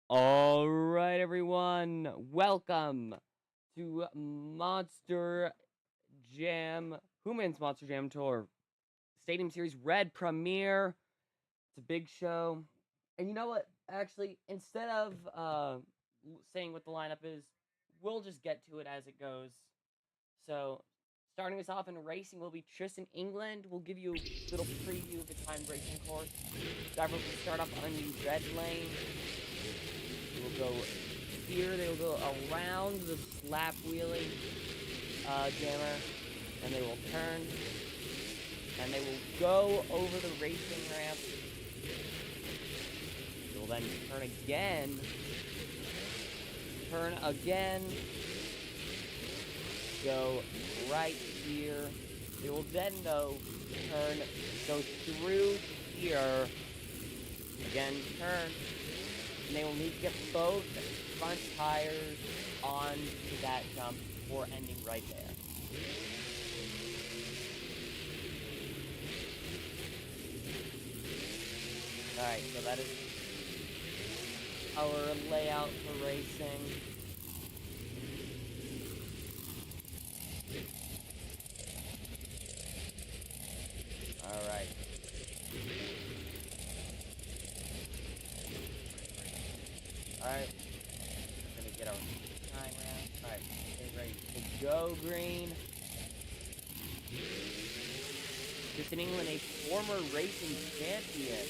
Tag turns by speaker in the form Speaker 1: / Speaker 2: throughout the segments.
Speaker 1: All right, everyone, welcome to Monster Jam, Hooman's Monster Jam Tour Stadium Series Red Premiere. It's a big show, and you know what? Actually, instead of saying what the lineup is, we'll just get to it as it goes. So, starting us off in racing will be Tristan England. We'll give you a little preview of the timed racing course. Driver will start off on the red lane. Will go here, they will go around the slap wheeling jammer, and they will turn, and they will go over the racing ramp. They will then turn again, go right here. They will then, though, go through here, again, turn, and they will need to get both front tires onto that jump before ending right there. Alright, so that is our layout for racing. Alright. Alright. We're gonna get our time round. Alright, get ready to go green. Just in England, a former racing champion.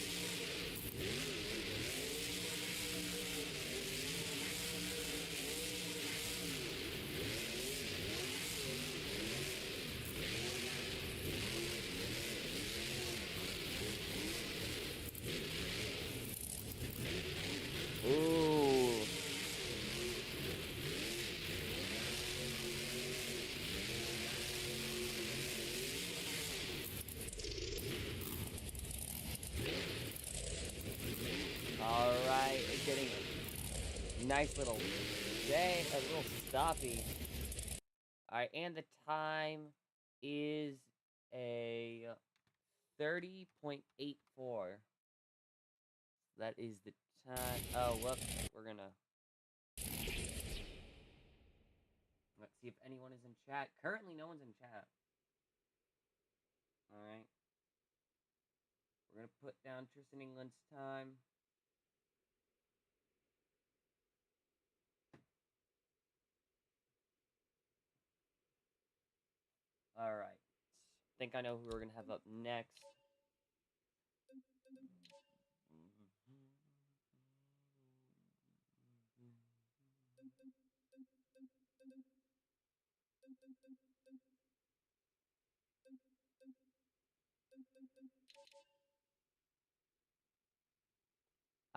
Speaker 1: Ooh. Alright, it's getting a nice little day, a little stoppy. Alright, and the time is a 30.84. That is the time. Oh, whoops. We're gonna. Let's see if anyone is in chat. Currently, no one's in chat. Alright. We're gonna put down Tristan England's time. Alright. I think I know who we're gonna have up next.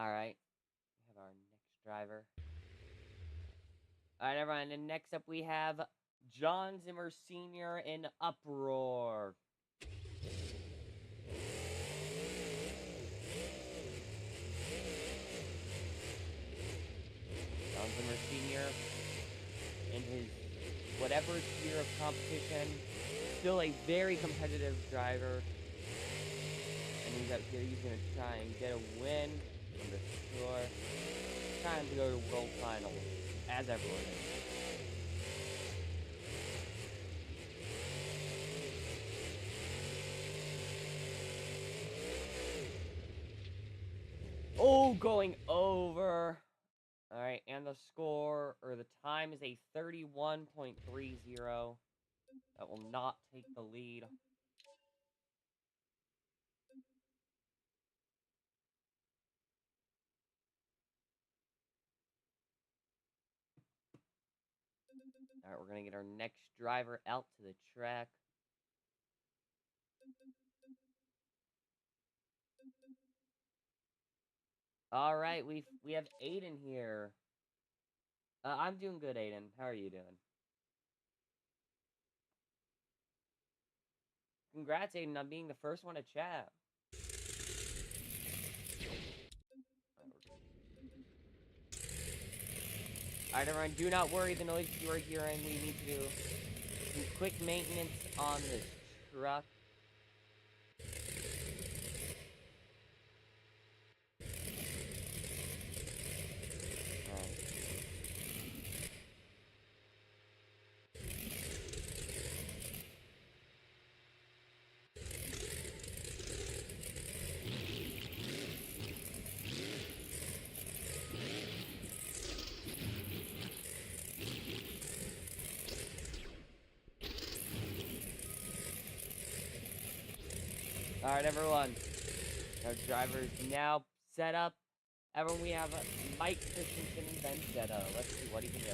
Speaker 1: Alright. We have our next driver. Alright, everyone. And next up, we have John Zimmer Sr. in Uproar. John Zimmer Sr. in his whatever tier of competition, still a very competitive driver. And he's up here, he's going to try and get a win from the tour. Trying to go to World Finals, as everyone is. Oh, going over. Alright, and the score, or the time is a 31.30. That will not take the lead. Alright, we're going to get our next driver out to the track. Alright, we have Aiden here. I'm doing good, Aiden. How are you doing? Congrats, Aiden, on being the first one to chat. Alright, everyone, do not worry the noise you are hearing. We need to do some quick maintenance on this truck. Alright, everyone. Our driver is now set up. Everyone, we have Mike Christensen and Vendetta. Let's see what he can do.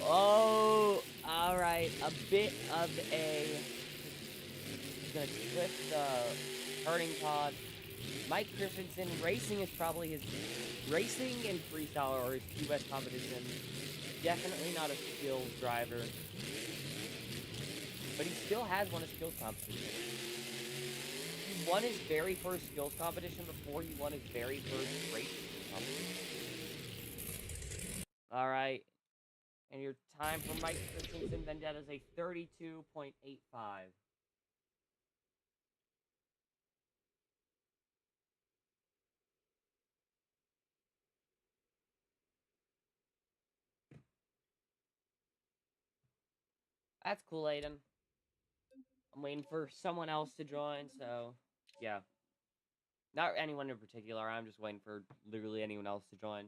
Speaker 1: Oh, alright. A bit of a... He's gonna clip the turning pod. Mike Christensen, racing is probably his... Racing and freestyle or his US competition. Definitely not a skills driver. But he still has won a skills competition. He won his very first skills competition before he won his very first race competition. Alright. And your time for Mike Christensen Vendetta is a 32.85. That's cool, Aiden. I'm waiting for someone else to join, so yeah. Not anyone in particular, I'm just waiting for literally anyone else to join.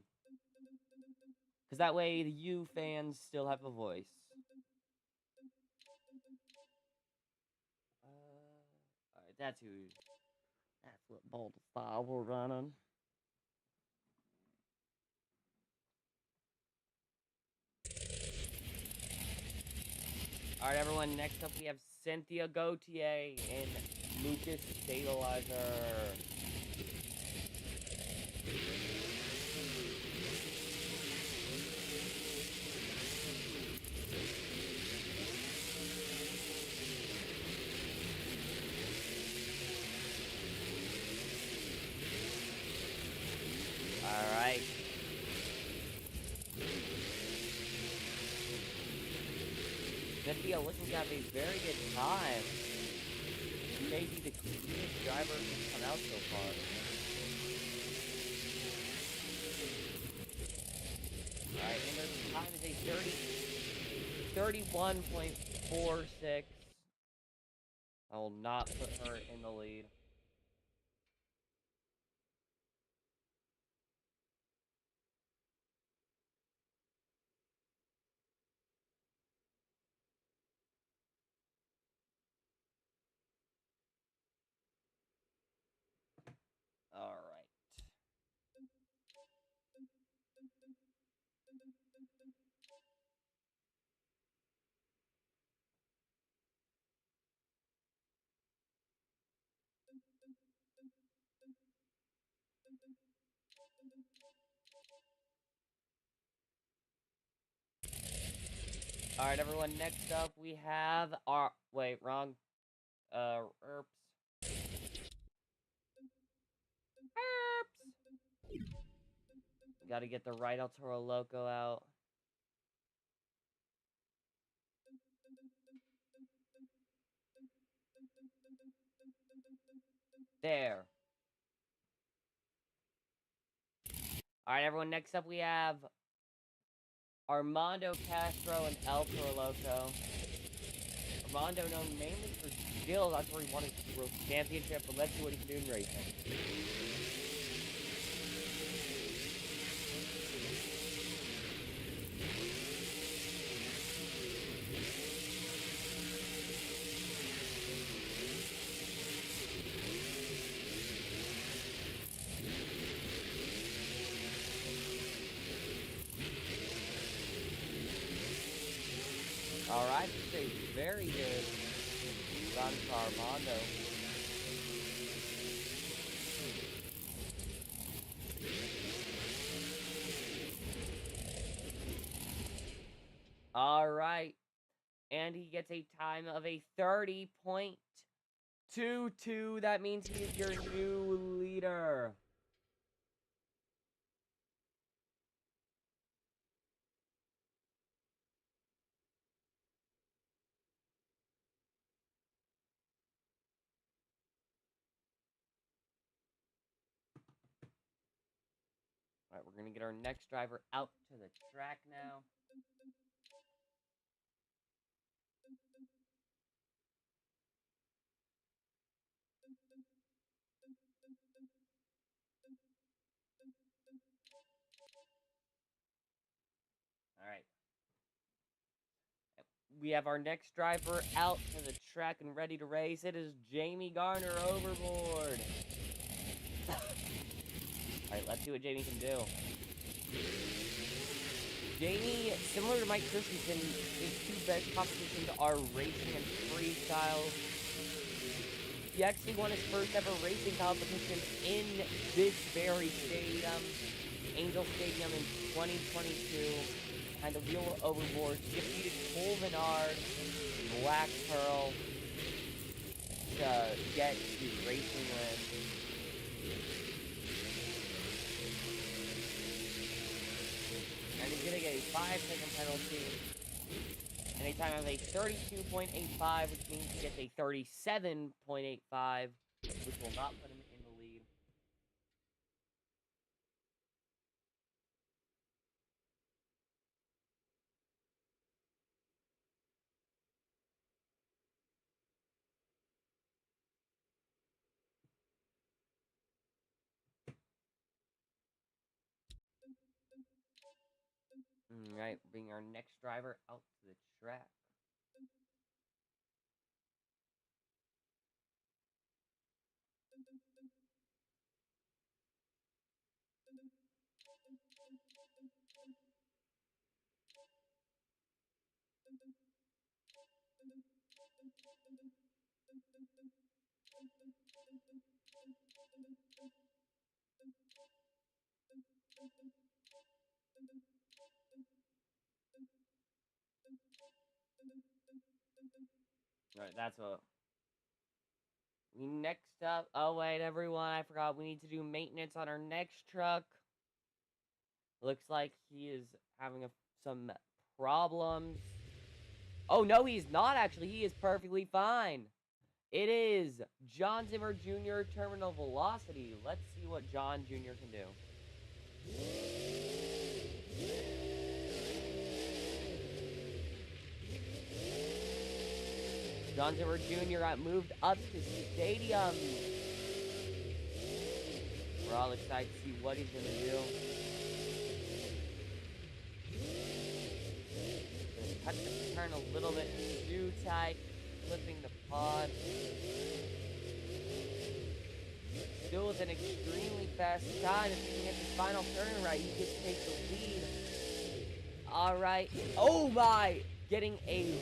Speaker 1: Because that way, the U fans still have a voice. Alright, that's what bold style we're running. Alright, everyone, next up we have Cynthia Gautier and Lucas Stabilizer. Alright. Cynthia looking to have a very good time. She may be the cleanest driver who's come out so far. Alright, and her time is a 31.46. I will not put her in the lead. Alright. Alright, everyone, next up we have our... Wait, wrong. Erps. Gotta get the right El Toro Loco out. There. Alright, everyone, next up we have Armando Castro and El Toro Loco. Armando known mainly for skills, that's where he won his world championship, but let's see what he can do in racing. Alright, this is a very good run for Armando. Alright, and he gets a time of a 30.22. That means he is your new leader. Alright, we're gonna get our next driver out to the track now. we have our next driver out to the track and ready to race. It is Jamie Garner overboard. Alright, let's see what Jamie can do. Jamie, similar to Mike Christensen, his two best competitions are racing and freestyle. He actually won his first ever racing competition in this very stadium, Angel Stadium, in 2022. And the wheel overboard. He defeated Cole Menard, Black Pearl, to get the racing win. And he's gonna get a 5-second penalty. And a time of a 32.85, which means he gets a 37.85, which will not put him in the lead. Alright, bring our next driver out to the track. Alright, that's what... Next up... Oh, wait, everyone, I forgot. We need to do maintenance on our next truck. Looks like he is having some problems. Oh, no, he's not, actually. He is perfectly fine. It is John Zimmer Jr. Terminal Velocity. Let's see what John Jr. can do. John Zimmer Jr. got moved up to stadium. We're all excited to see what he's going to do. Gonna cut the turn a little bit too tight, flipping the pod. Still with an extremely fast time. If he can get the final turn right, he gets to take the lead. Alright. Oh my! Getting a...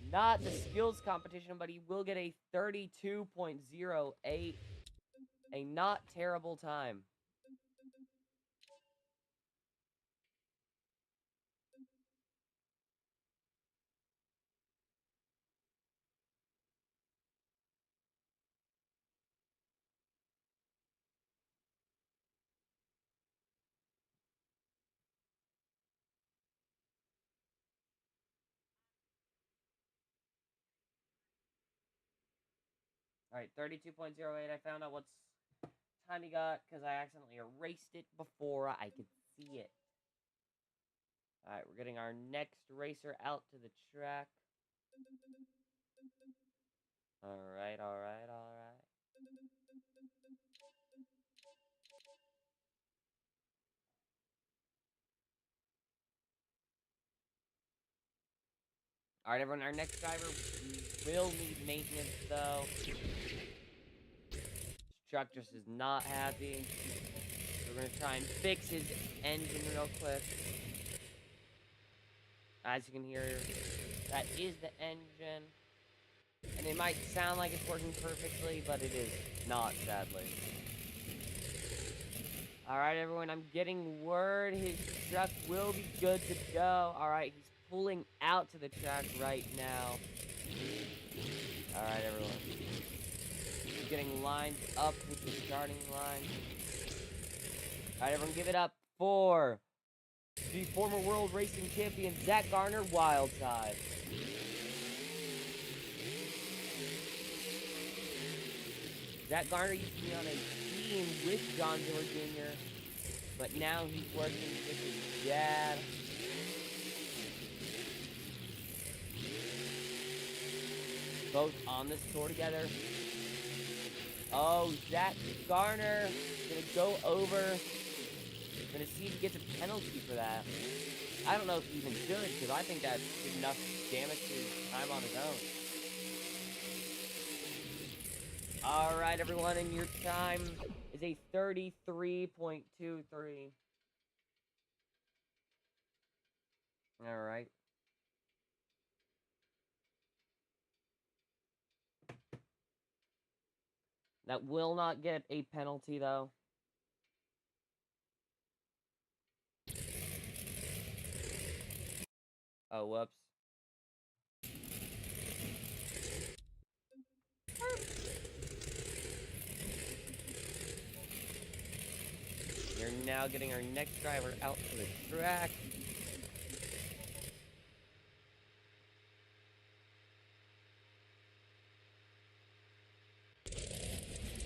Speaker 1: Not the skills competition, but he will get a 32.08. A not terrible time. Alright, 32.08. I found out what's time he got because I accidentally erased it before I could see it. Alright, we're getting our next racer out to the track. Alright. Alright, everyone, our next driver will need maintenance, though. This truck just is not happy. We're going to try and fix his engine real quick. As you can hear, that is the engine. And it might sound like it's working perfectly, but it is not, sadly. Alright, everyone, I'm getting word his truck will be good to go. Alright, he's pulling out to the track right now. Alright, everyone. He's getting lined up with the starting line. Alright, everyone, give it up for the former world racing champion, Zach Garner, Wildside. Zach Garner used to be on a team with John Zimmer Jr., but now he's working with his dad. Both on this tour together. Oh, Zach Garner gonna go over. Gonna see if he gets a penalty for that. I don't know if he even should, because I think that's enough damage to his time on his own. Alright, everyone, and your time is a 33.23. Alright. That will not get a penalty, though. Oh, whoops. We're now getting our next driver out to the track.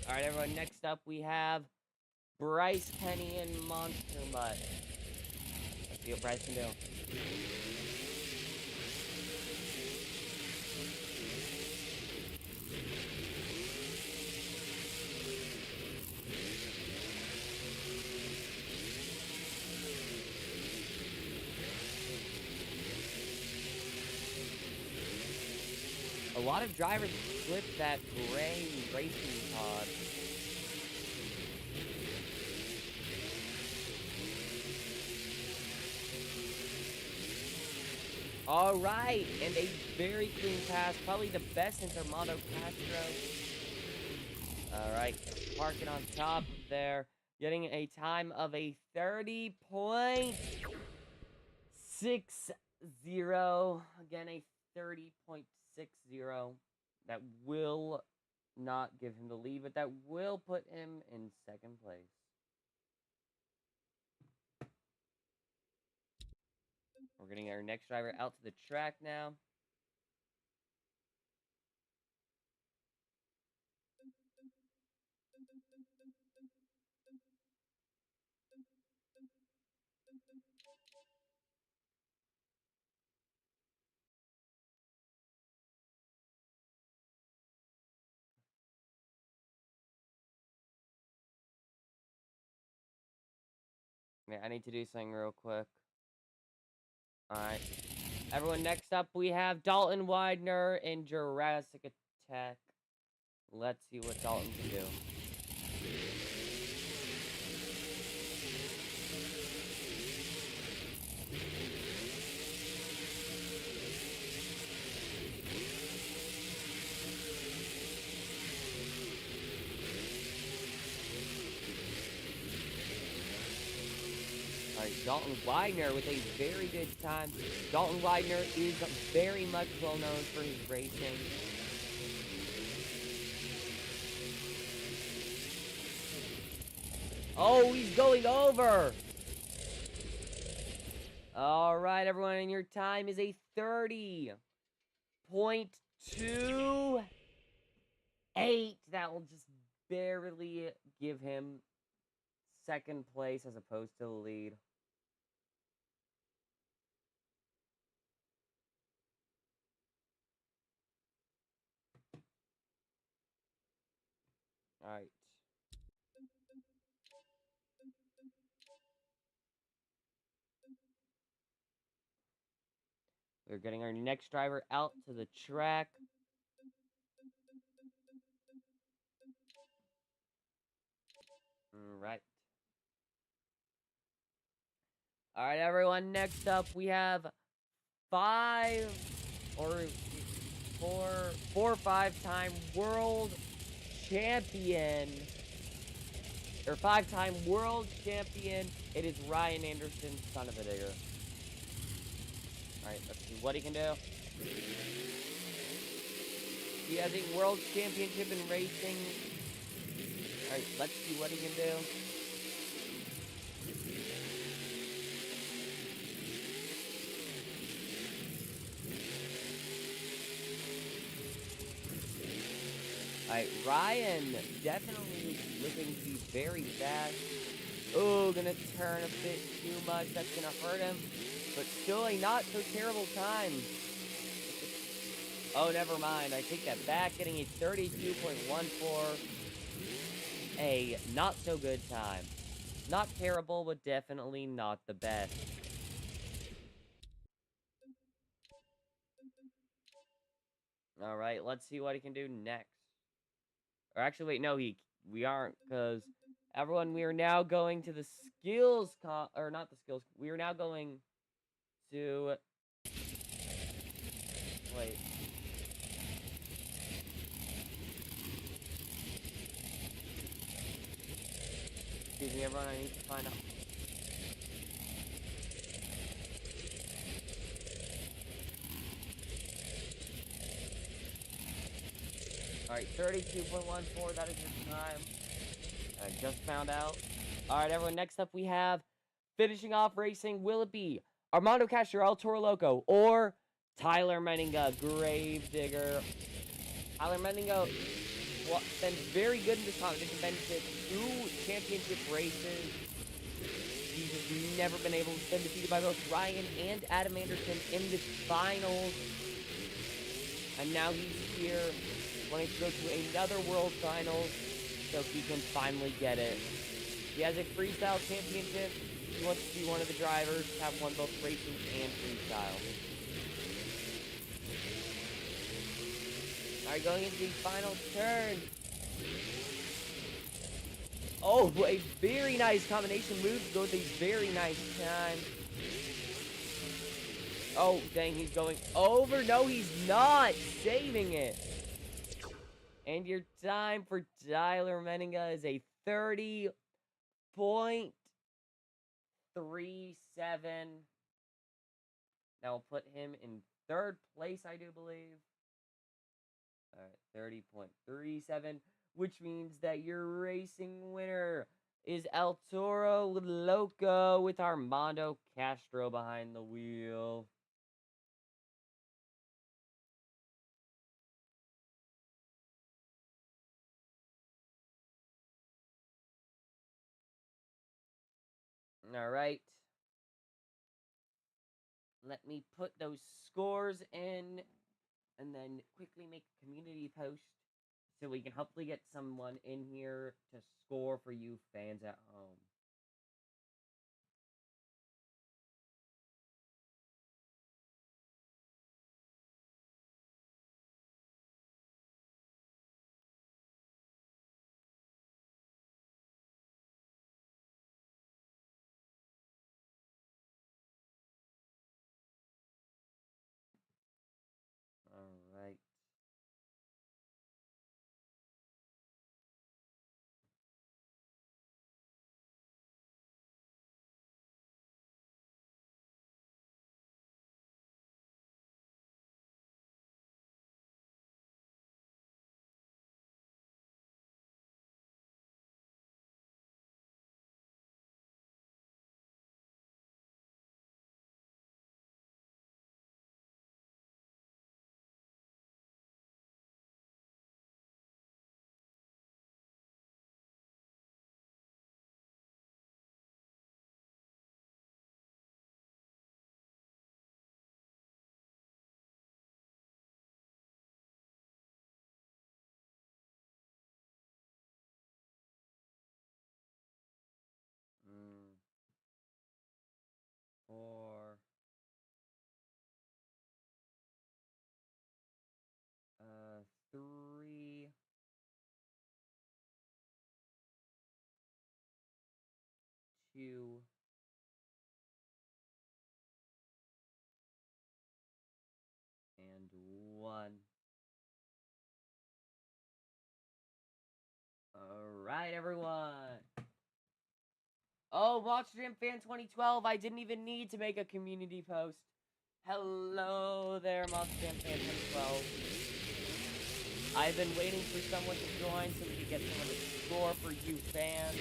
Speaker 1: Alright, everyone, next up we have Bryce Penny and Monster Mutt. Let's see what Bryce can do. A lot of drivers flip that gray racing pod. Alright, and a very clean pass, probably the best since Armando Castro. Alright, park it on top of there, getting a time of a 30.60. Again, a 30.60. That will not give him the lead, but that will put him in second place. We're getting our next driver out to the track now. Yeah, I need to do something real quick. Alright. Everyone, next up we have Dalton Widener in Jurassic Attack. Let's see what Dalton can do. Alright, Dalton Widener with a very good time. Dalton Widener is very much well known for his racing. Oh, he's going over! Alright, everyone, and your time is a 30.28. That will just barely give him second place as opposed to the lead. Alright. We're getting our next driver out to the track. Alright. Alright, everyone. Next up, we have four or five-time world champion. Or five-time world champion. It is Ryan Anderson, son of a digger. Alright, let's see what he can do. He has a world championship in racing. Alright, let's see what he can do. Alright, Ryan definitely looking to be very fast. Oh, gonna turn a bit too much. That's gonna hurt him. But still a not so terrible time. Oh, never mind. I take that back. Getting a 32.14. A not so good time. Not terrible, but definitely not the best. All right, let's see what he can do next. Or actually, wait, no, we aren't, because everyone, we are now going to the skills or not the skills. We are now going to wait. Excuse me, everyone. I need to find out. All right, 32.14. That is your time. I just found out. All right, everyone. Next up, we have finishing off racing. Will it be Armando Castro, El Toro Loco, or Tyler Menninga, Gravedigger? Tyler Menninga been very good in this competition. Been to 2 championship races. He's just never been defeated by both Ryan and Adam Anderson in the finals. And now he's here wanting to go to another world finals so he can finally get it. He has a freestyle championship. He wants to be one of the drivers to have won both racing and freestyle. Alright, going into the final turn. Oh, a very nice combination move to go with a very nice time. Oh, dang, he's going over. No, he's not. Saving it. And your time for Tyler Menninga is a 30.37. That will put him in 3rd place, I do believe. Alright, 30.37. Which means that your racing winner is El Toro Loco with Armando Castro behind the wheel. All right. Let me put those scores in and then quickly make a community post so we can hopefully get someone in here to score for you fans at home. All right. Mm. 4, 3, 2, and 1. All right, everyone. Oh, Monster Jam Fan 2012, I didn't even need to make a community post. Hello there, Monster Jam Fan 2012. I've been waiting for someone to join so we could get someone to score for you fans.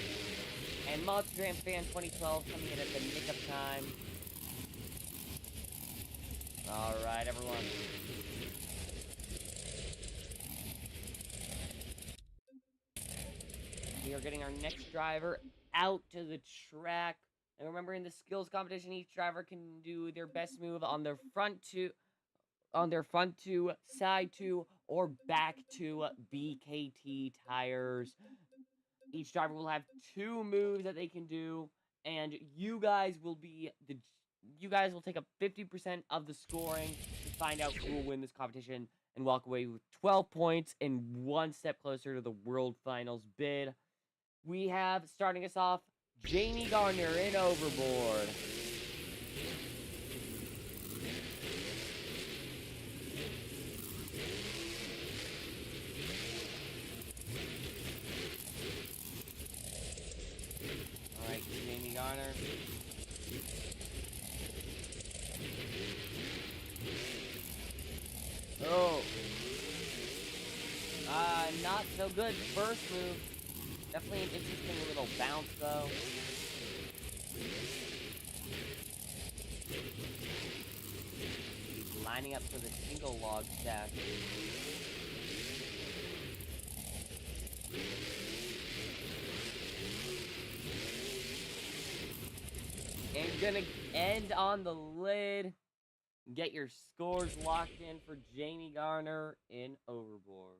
Speaker 1: And Monster Jam Fan 2012 coming in at the nick of time. Alright, everyone. We are getting our next driver out to the track. And remember, in the skills competition, each driver can do their best move on their front two, side two, or back two BKT tires. Each driver will have 2 moves that they can do, and you guys will take up 50% of the scoring to find out who will win this competition. and walk away with 12 points and one step closer to the World Finals bid. We have, starting us off, Jamie Garner in Overboard. Alright, Jamie Garner. Oh. Not so good. First move. Definitely an interesting little bounce, though. He's lining up for the single log stack. And gonna end on the lid. Get your scores locked in for Jamie Garner in Overboard.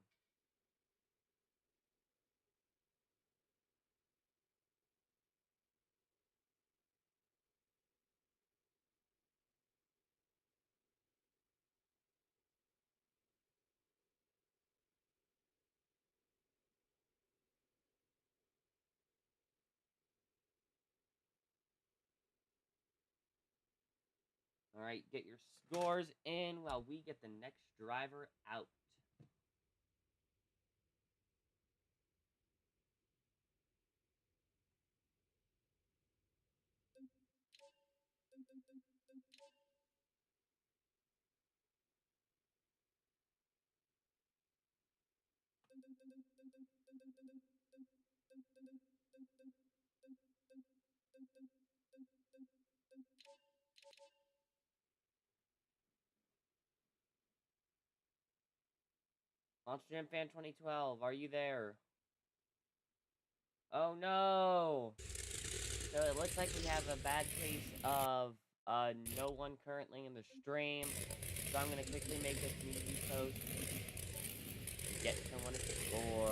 Speaker 1: Alright, get your scores in while we get the next driver out. Monster Jam Fan 2012, are you there? Oh no! So it looks like we have a bad case of no one currently in the stream. So I'm gonna quickly make a community post to get someone to score.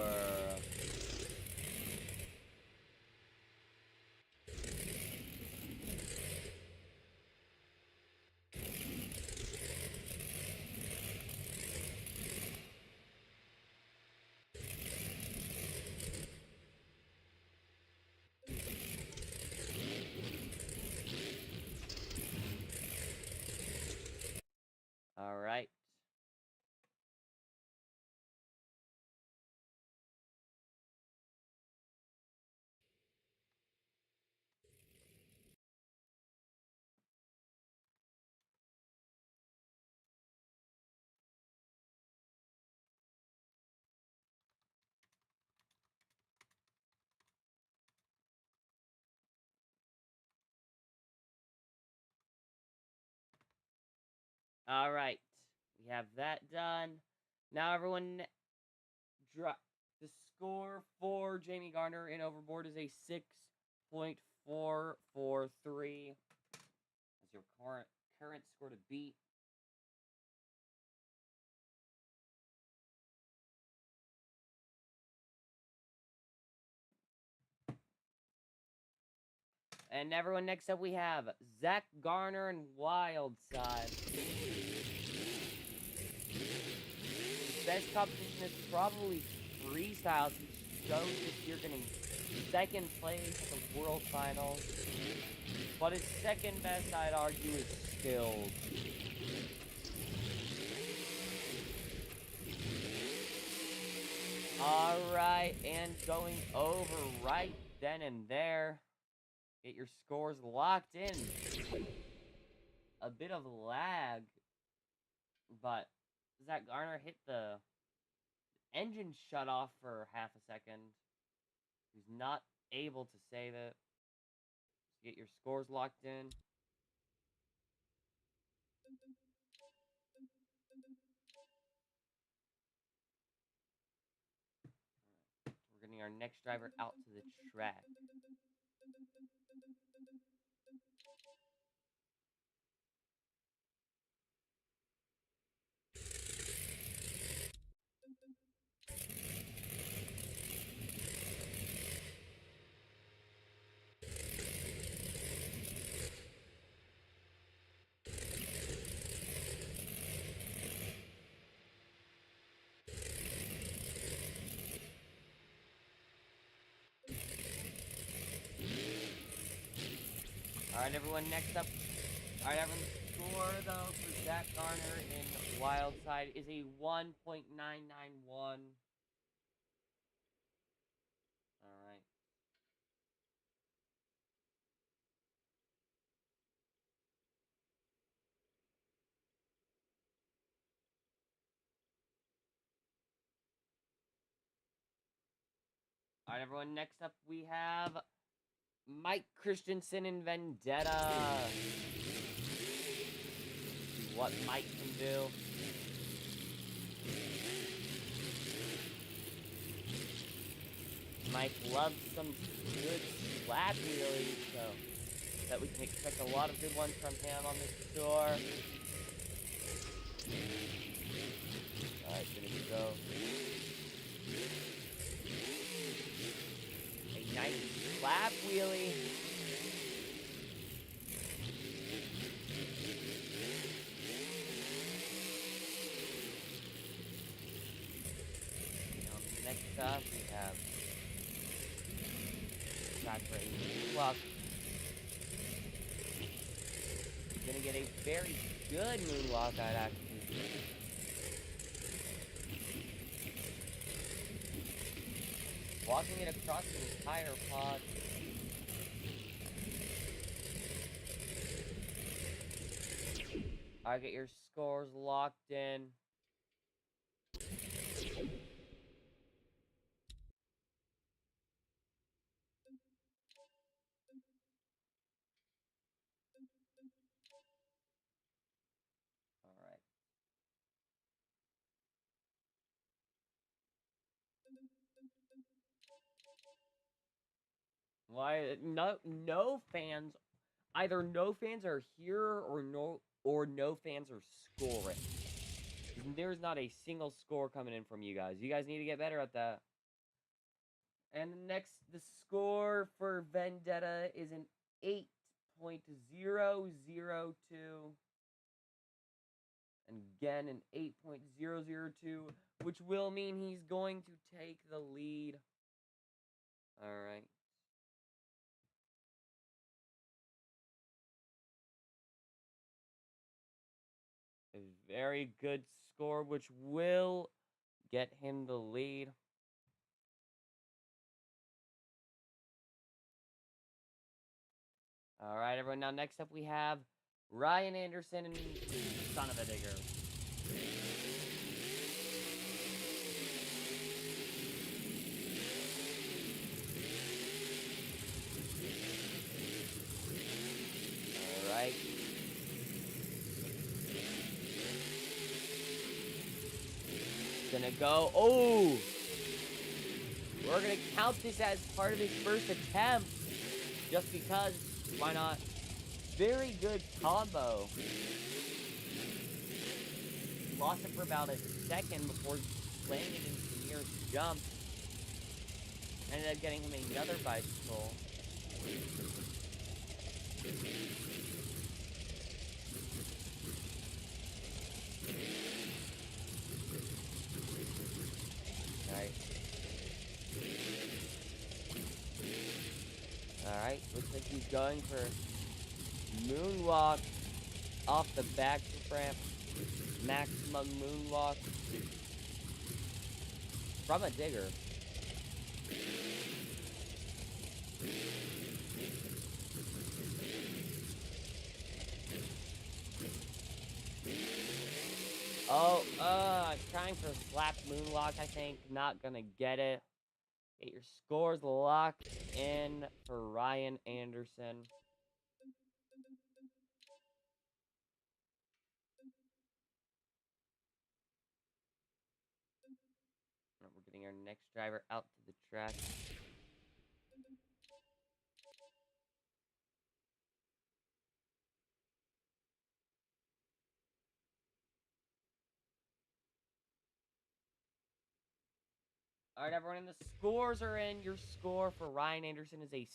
Speaker 1: Alright. Alright. We have that done. Now everyone, the score for Jamie Garner in Overboard is a 6.443. That's your current score to beat. And everyone, next up we have Zach Garner and Wildside. His best competition is probably freestyle. He shows this year getting second place at the World Finals. But his second best, I'd argue, is skills. Alright, and going over right then and there. Get your scores locked in. A bit of lag, but Zach Garner hit the engine shut off for half a second. He's not able to save it. So get your scores locked in. We're getting our next driver out to the track. Alright, everyone, next up. Alright, everyone, the score, though, for Zach Garner in Wildside is a 1.991. Alright. Alright, everyone, next up we have Mike Christensen in Vendetta. See what Mike can do. Mike loves some good slap wheelies, so that we can expect a lot of good ones from him on this tour. Alright, gonna go. A nice slap wheelie. Next up, we have shot for a moonwalk. He's gonna get a very good moonwalk, I'd actually say. Walking it across the entire pod. Alright, get your scores locked in. Alright. Why no fans, either no fans are here or no fans are scoring. There's not a single score coming in from you guys. You guys need to get better at that. And the score for Vendetta is an 8.002. And again, an 8.002, which will mean he's going to take the lead. Alright. A very good score, which will get him the lead. Alright, everyone. Now, next up, we have Ryan Anderson and Son of a Digger. Alright. Gonna go. Oh! We're gonna count this as part of his first attempt. Just because. Why not? Very good combo. Lost it for about a second before landing it into the nearest jump. Ended up getting him another bicycle. Alright, looks like he's going for moonwalk off the back ramp. Maximum moonwalk from a digger. Oh, trying for a slap moonwalk, I think. Not gonna get it. Get your scores locked in for Ryan Anderson. We're getting our next driver out to the track. Alright, everyone, and the scores are in. Your score for Ryan Anderson is a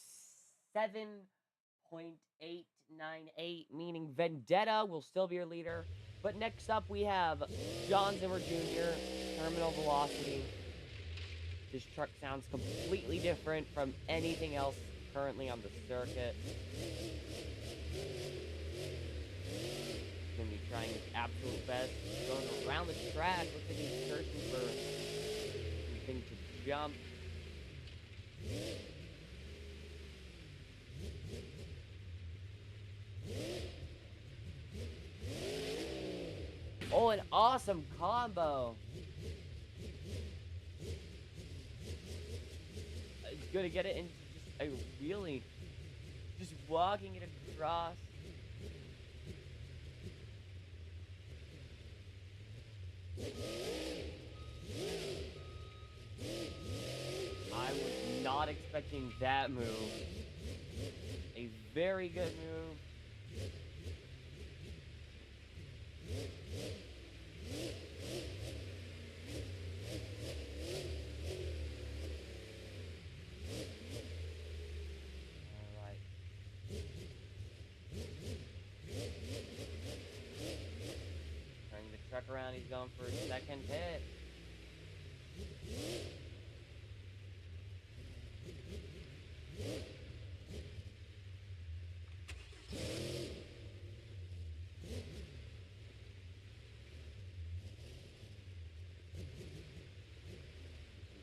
Speaker 1: 7.898, meaning Vendetta will still be your leader. But next up, we have John Zimmer Jr., Terminal Velocity. This truck sounds completely different from anything else currently on the circuit. He's gonna be trying his absolute best. Going around the track. Looks like he's searching for something to jump. Oh, an awesome combo. He's gonna get it into just a wheelie. Just walking it across. I was not expecting that move. A very good move. Alright. Turning the truck around, he's going for a second hit.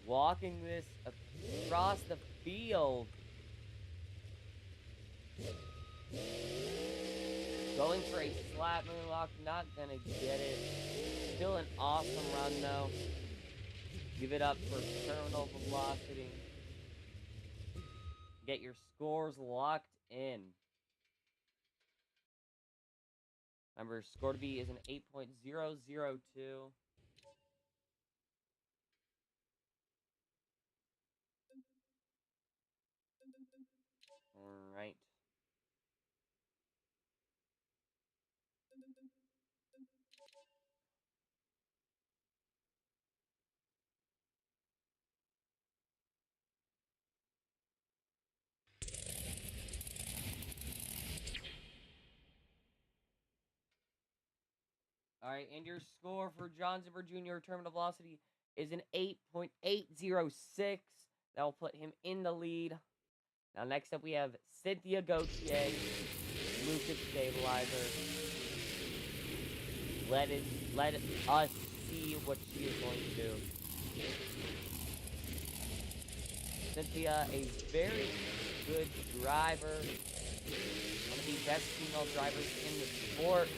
Speaker 1: Walking this across the field. Going for a slap moonwalk, not gonna get it. Still an awesome run though. Give it up for terminal velocity. Get your scores locked in. Remember, score to be is an 8.002. Alright. Alright, and your score for John Zimmer Jr. terminal velocity is an 8.806. That will put him in the lead. Now, next up, we have Cynthia Gauthier, Lucas Stabilizer. Let us see what she is going to do. Cynthia, a very good driver. One of the best female drivers in the sport.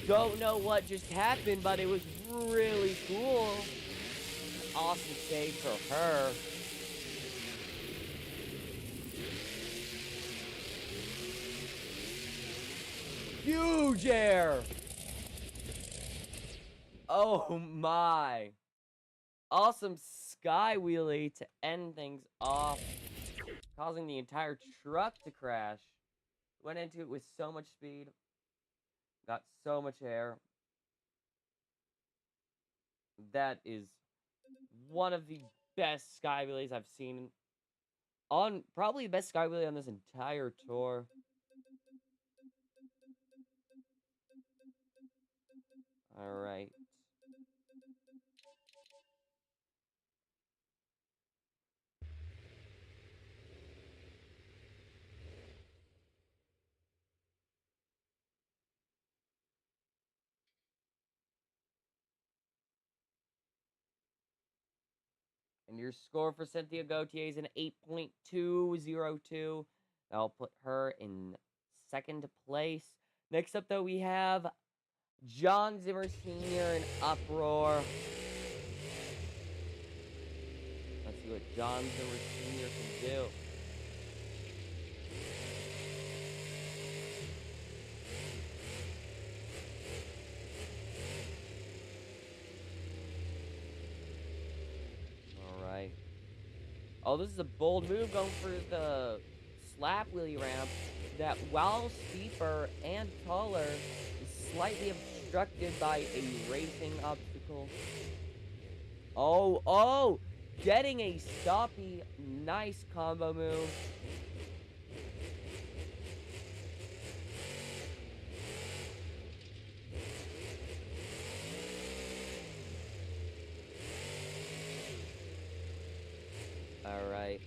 Speaker 1: Don't know what just happened, but it was really cool. An awesome save for her. Huge air! Oh my! Awesome sky wheelie to end things off, causing the entire truck to crash. Went into it with so much speed. Got so much air. That is one of the best sky wheelies I've seen. Probably the best sky wheelie on this entire tour. Alright. And your score for Cynthia Gauthier is an 8.202. That'll put her in second place. Next up, though, we have John Zimmer Sr. in Uproar. Let's see what John Zimmer Sr. can do. Alright. Oh, this is a bold move going for the slap wheelie ramp that, while steeper and taller, is slightly obstructed by a racing obstacle. Oh! Getting a stoppy, nice combo move. Alright.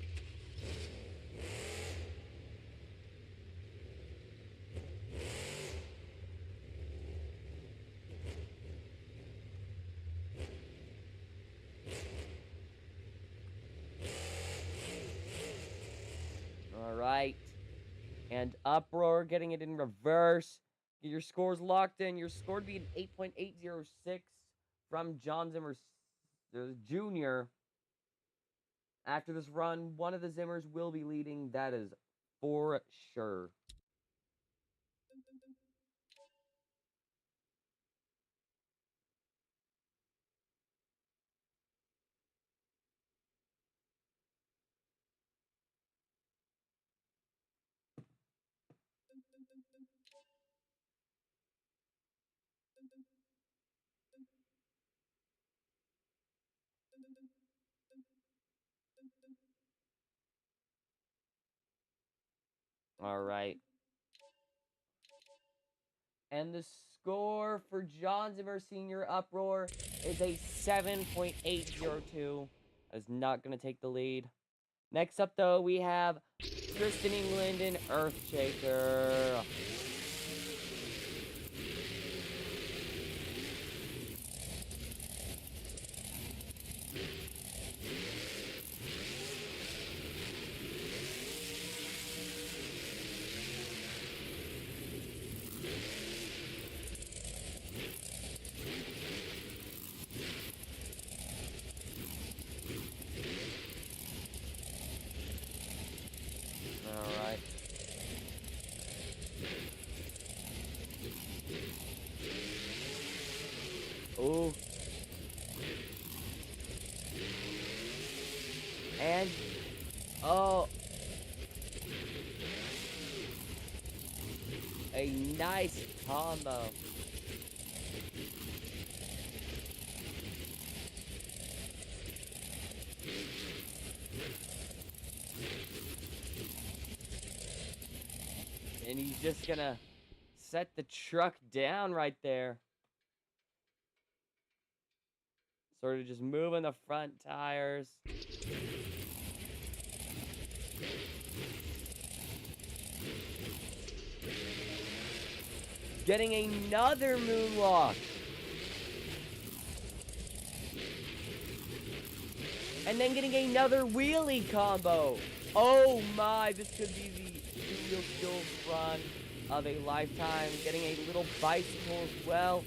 Speaker 1: And Uproar getting it in reverse. Get your scores locked in. Your score would be an 8.806 from John Zimmer Jr. After this run, one of the Zimmers will be leading. That is for sure. All right. And the score for John Zimmer Sr. Uproar is a 7.802. That is not going to take the lead. Next up, though, we have Tristan England and Earthshaker. Alright. Ooh. And, oh. A nice combo. And he's just gonna set the truck down right there. Sort of just moving the front tires. Getting another moonwalk. And then getting another wheelie combo. Oh my, this could be the two-wheel skills run of a lifetime. Getting a little bicycle as well.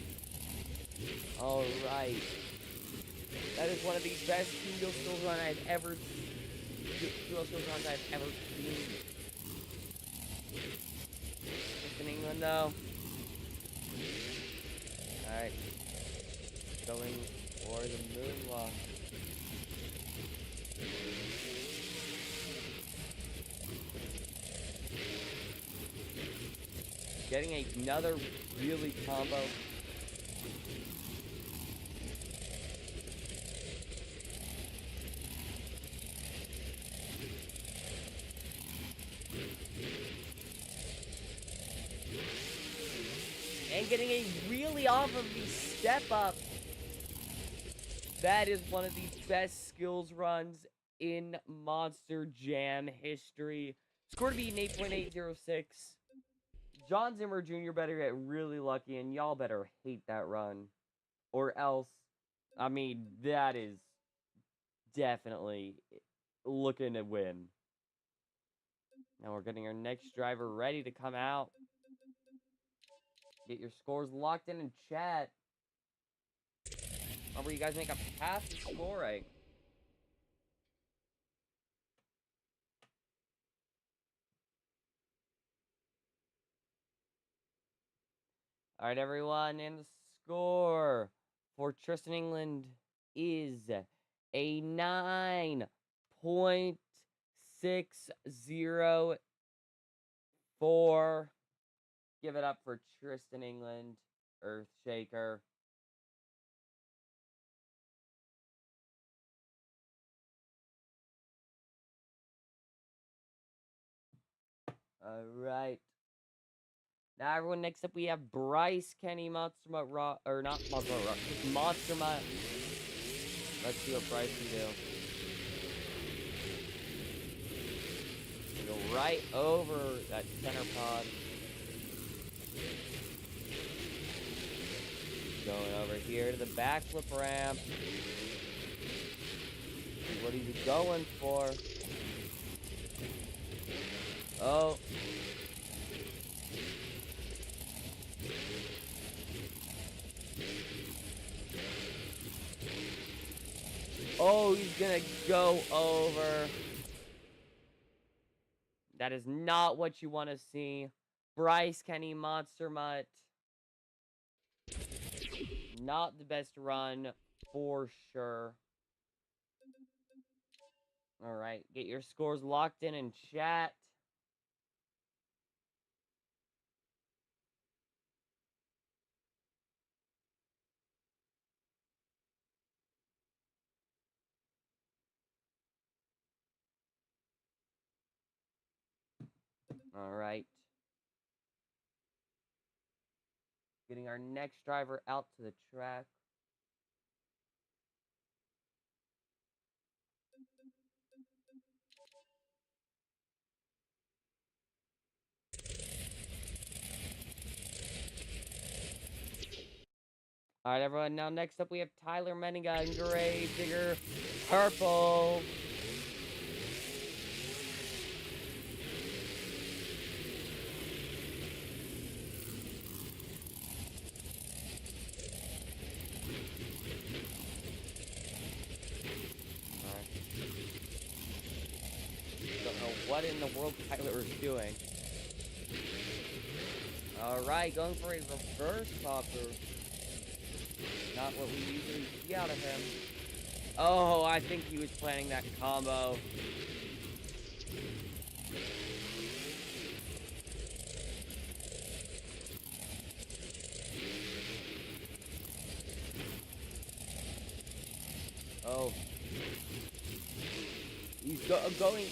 Speaker 1: Alright. That is one of the best two-wheel skills runs I've ever seen. Just in England though. Alright. Going for the moonwalk. Getting another really combo. And getting a really off of the step up. That is one of the best skills runs in Monster Jam history. Score to be an 8.806. John Zimmer Jr. better get really lucky, and y'all better hate that run. Or else, I mean, that is definitely looking to win. Now we're getting our next driver ready to come out. Get your scores locked in chat. Remember, you guys make a pass to scoring. Alright, everyone, and the score for Tristan England is a 9.604. Give it up for Tristan England, Earthshaker. Alright. Now, everyone, next up we have Bryce Kenny, Monster Mutt Rock, or not Monster Mutt Rock, just Monster Mutt. Let's see what Bryce can do. Go right over that center pod. Going over here to the backflip ramp. What he's going for. Oh. Oh, he's gonna go over. That is not what you want to see. Bryce Kenny Monster Mutt. Not the best run, for sure. Alright, get your scores locked in chat. Alright. Getting our next driver out to the track. Alright, everyone. Now, next up, we have Tyler Menninga in gray, bigger, purple. Don't know what in the world Tyler is doing. Alright, going for a reverse topper. Not what we usually see out of him. Oh, I think he was planning that combo. Oh. He's going.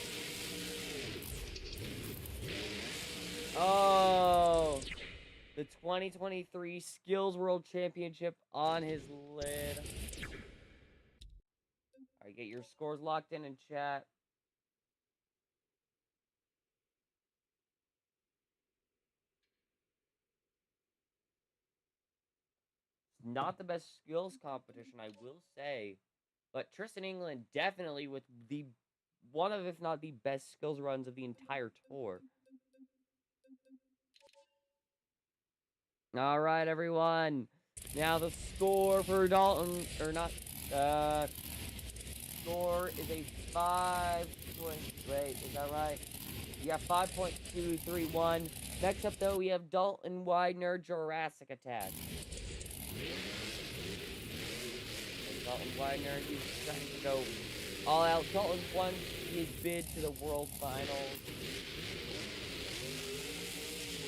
Speaker 1: Oh. The 2023 Skills World Championship on his lid. Alright, get your scores locked in chat. It's not the best skills competition, I will say. But Tristan England definitely with the one of, if not the best skills runs of the entire tour. Alright, everyone. Now the score for Dalton, or not, score is a 5 point, wait, is that right? Yeah, 5.231. Next up, though, we have Dalton Widener, Jurassic Attack. Dalton Widener, he's trying to go all out. Dalton won his bid to the World Finals.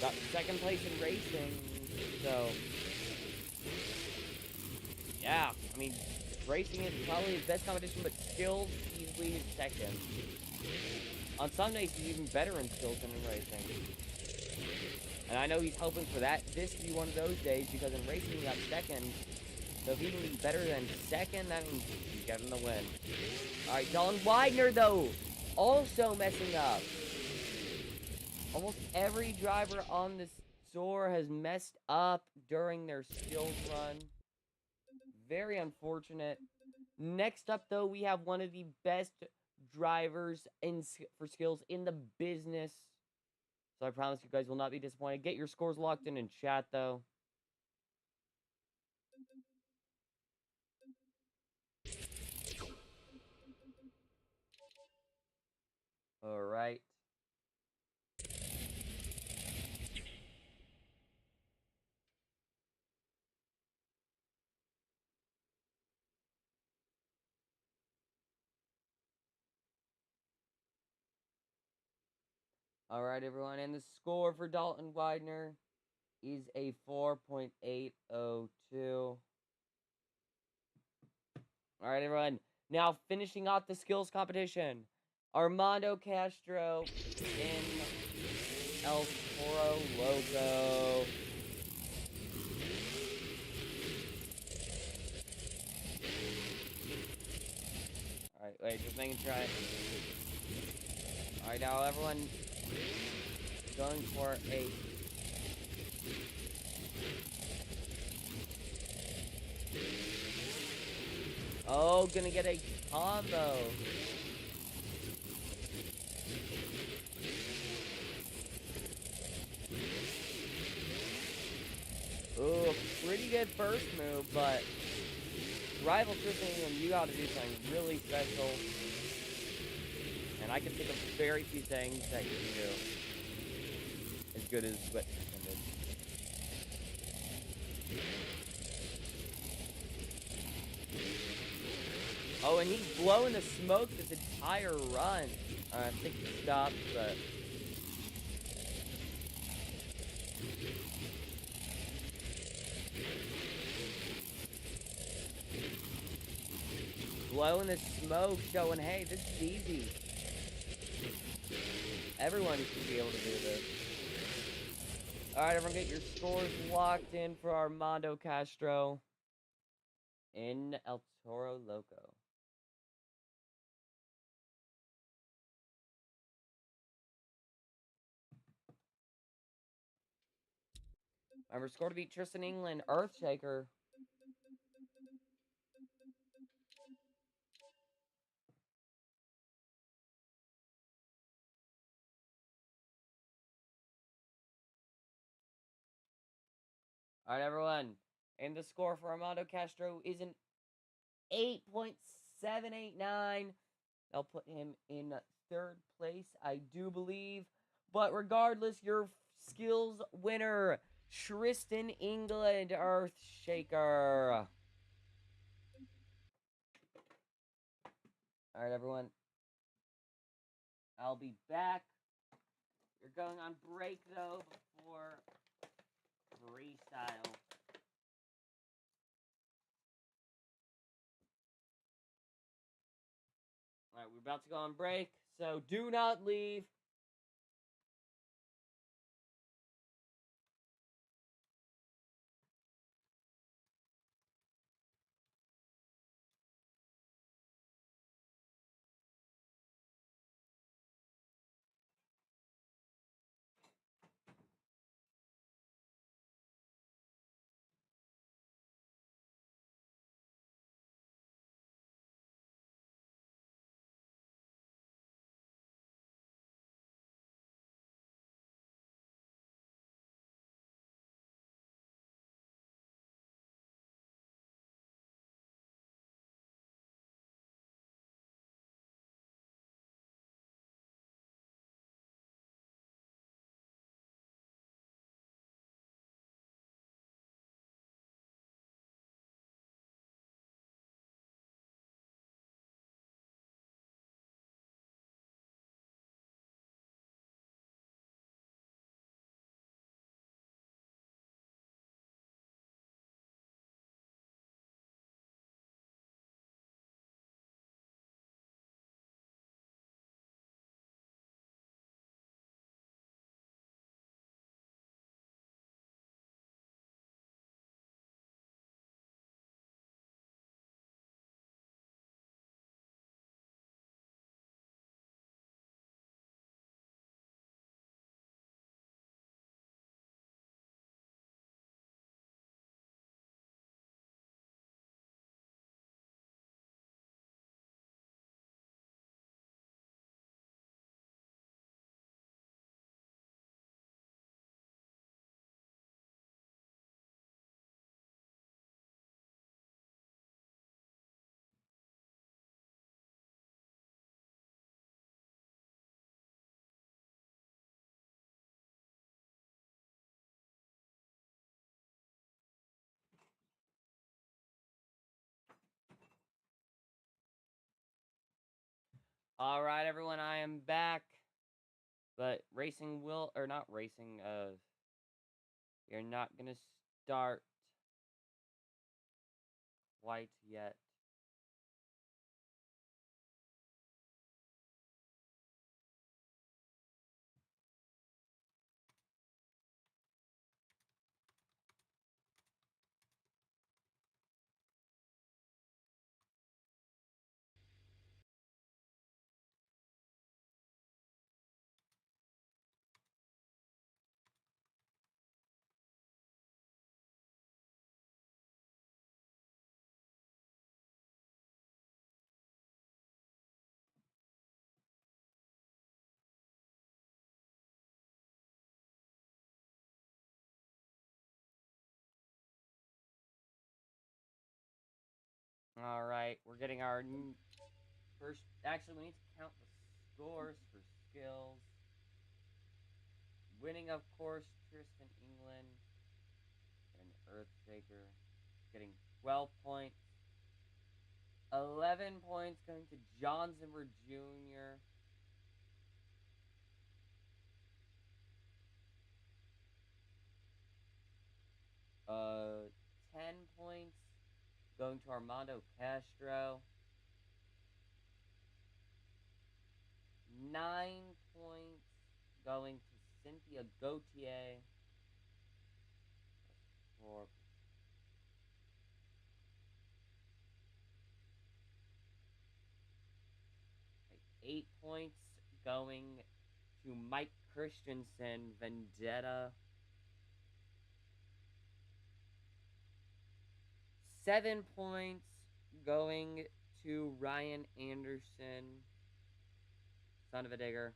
Speaker 1: Got second place in racing, so yeah, I mean, racing is probably his best competition, but skills easily his second. On some days, he's even better in skills than in racing. And I know he's hoping for this to be one of those days, because in racing he got second. So if he can be better than second, that means he's getting the win. Alright, Dalton Widener, though, also messing up. Almost every driver on this tour has messed up during their skills run. Very unfortunate. Next up, though, we have one of the best drivers for skills in the business. So I promise you guys will not be disappointed. Get your scores locked in chat, though. Alright. Alright, everyone, and the score for Dalton Widener is a 4.802. Alright, everyone, now finishing off the skills competition, Armando Castro in El Toro Loco. Alright, wait, just making sure Alright, now everyone going for a oh, gonna get a combo. Ooh, pretty good first move, but rival Tristan England, you gotta do something really special. And I can think of very few things that you can do as good as what Tristan did. Oh, and he's blowing the smoke this entire run. I think he stopped, but... blowing the smoke, showing, hey, this is easy. Everyone should be able to do this. Alright, everyone, get your scores locked in for Armando Castro in El Toro Loco. Remember, score to beat Tristan England, Earthshaker. Alright, everyone. And the score for Armando Castro is an 8.789. They'll put him in third place, I do believe. But regardless, your skills winner, Tristan England, Earthshaker. Alright, everyone. I'll be back. You're going on break, though, before freestyle. Alright, we're about to go on break, so do not leave. Alright, everyone, I am back. But racing will, or not racing, you're not gonna start quite yet. Alright, we're getting our first... Actually, we need to count the scores for skills. Winning, of course, Tristan England. And Earthshaker. Getting 12 points. 11 points going to John Zimmer Jr. Uh, 10 points going to Armando Castro. 9 points going to Cynthia Gautier. 4. 8 points going to Mike Christensen, Vendetta. 7 points going to Ryan Anderson, son of a digger.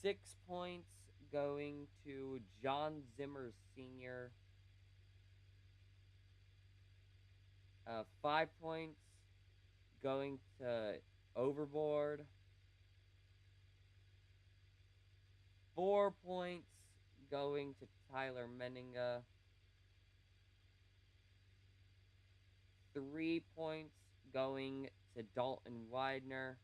Speaker 1: 6 points going to John Zimmer Sr. 5 points going to Overboard. 4 points going to Tyler Menninga. 3 points going to Dalton Widener.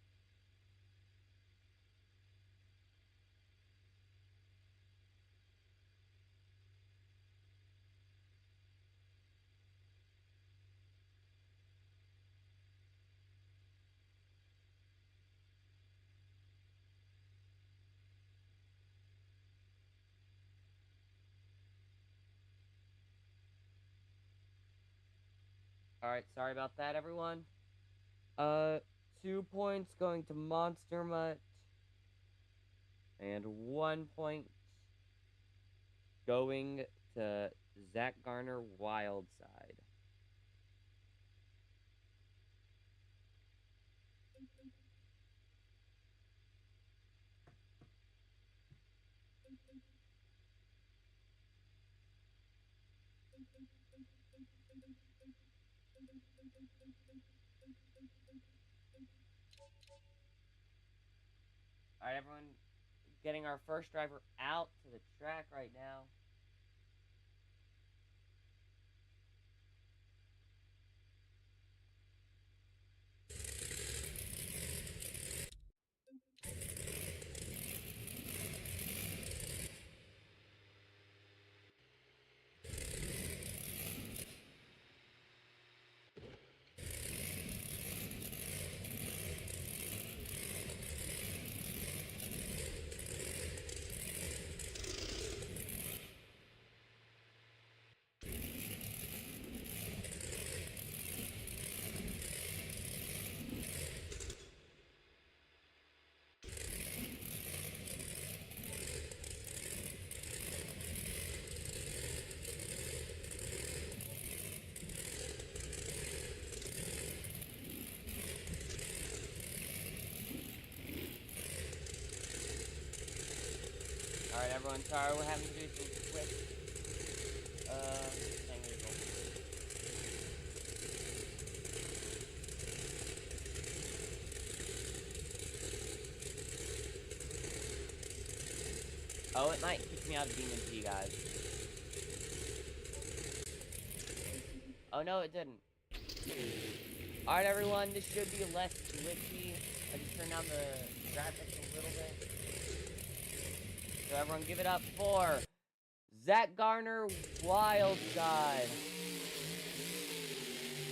Speaker 1: 'Alright, sorry about that, everyone. 2 points going to Monster Mutt. And 1 point going to Zach Garner Wildside. Alright, everyone, getting our first driver out to the track right now. Alright, everyone, sorry we're having to do some quick, technical. Oh, it might kick me out of Demon G, guys. Oh, no, it didn't. Alright, everyone, this should be less glitchy. I just turned down the graphics a little bit. So everyone give it up for Zach Garner Wildside.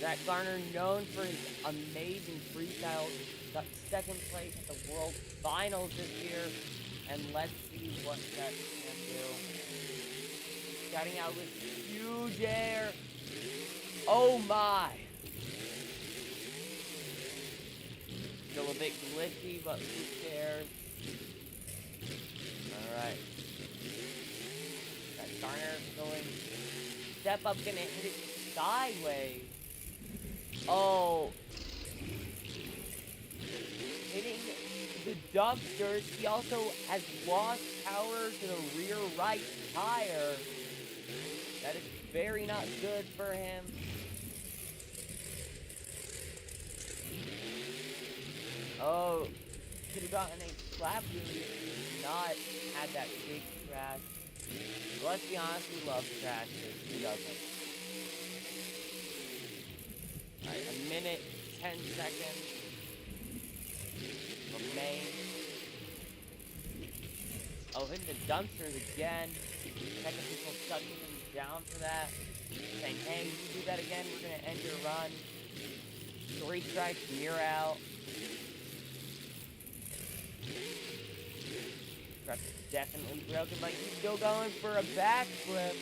Speaker 1: Zach Garner, known for his amazing freestyle, got second place at the World Finals this year. And let's see what that can do. Starting out with huge air. Oh my! Still a bit glitchy, but who cares? Alright. That Garner going. Step up, gonna hit it sideways. Oh. Hitting the dumpsters. He also has lost power to the rear right tire. That is very not good for him. Oh, could have gotten a slap wheelie if he had not had that big crash. But let's be honest, we love crashes. Who doesn't? Alright, a minute, 10 seconds remain. Oh, hitting the dumpsters again. Second people shutting him down for that. Saying, hey, you do that again, we're going to end your run. 3 strikes and you're out. Truck's definitely broken, but he's still going for a backflip.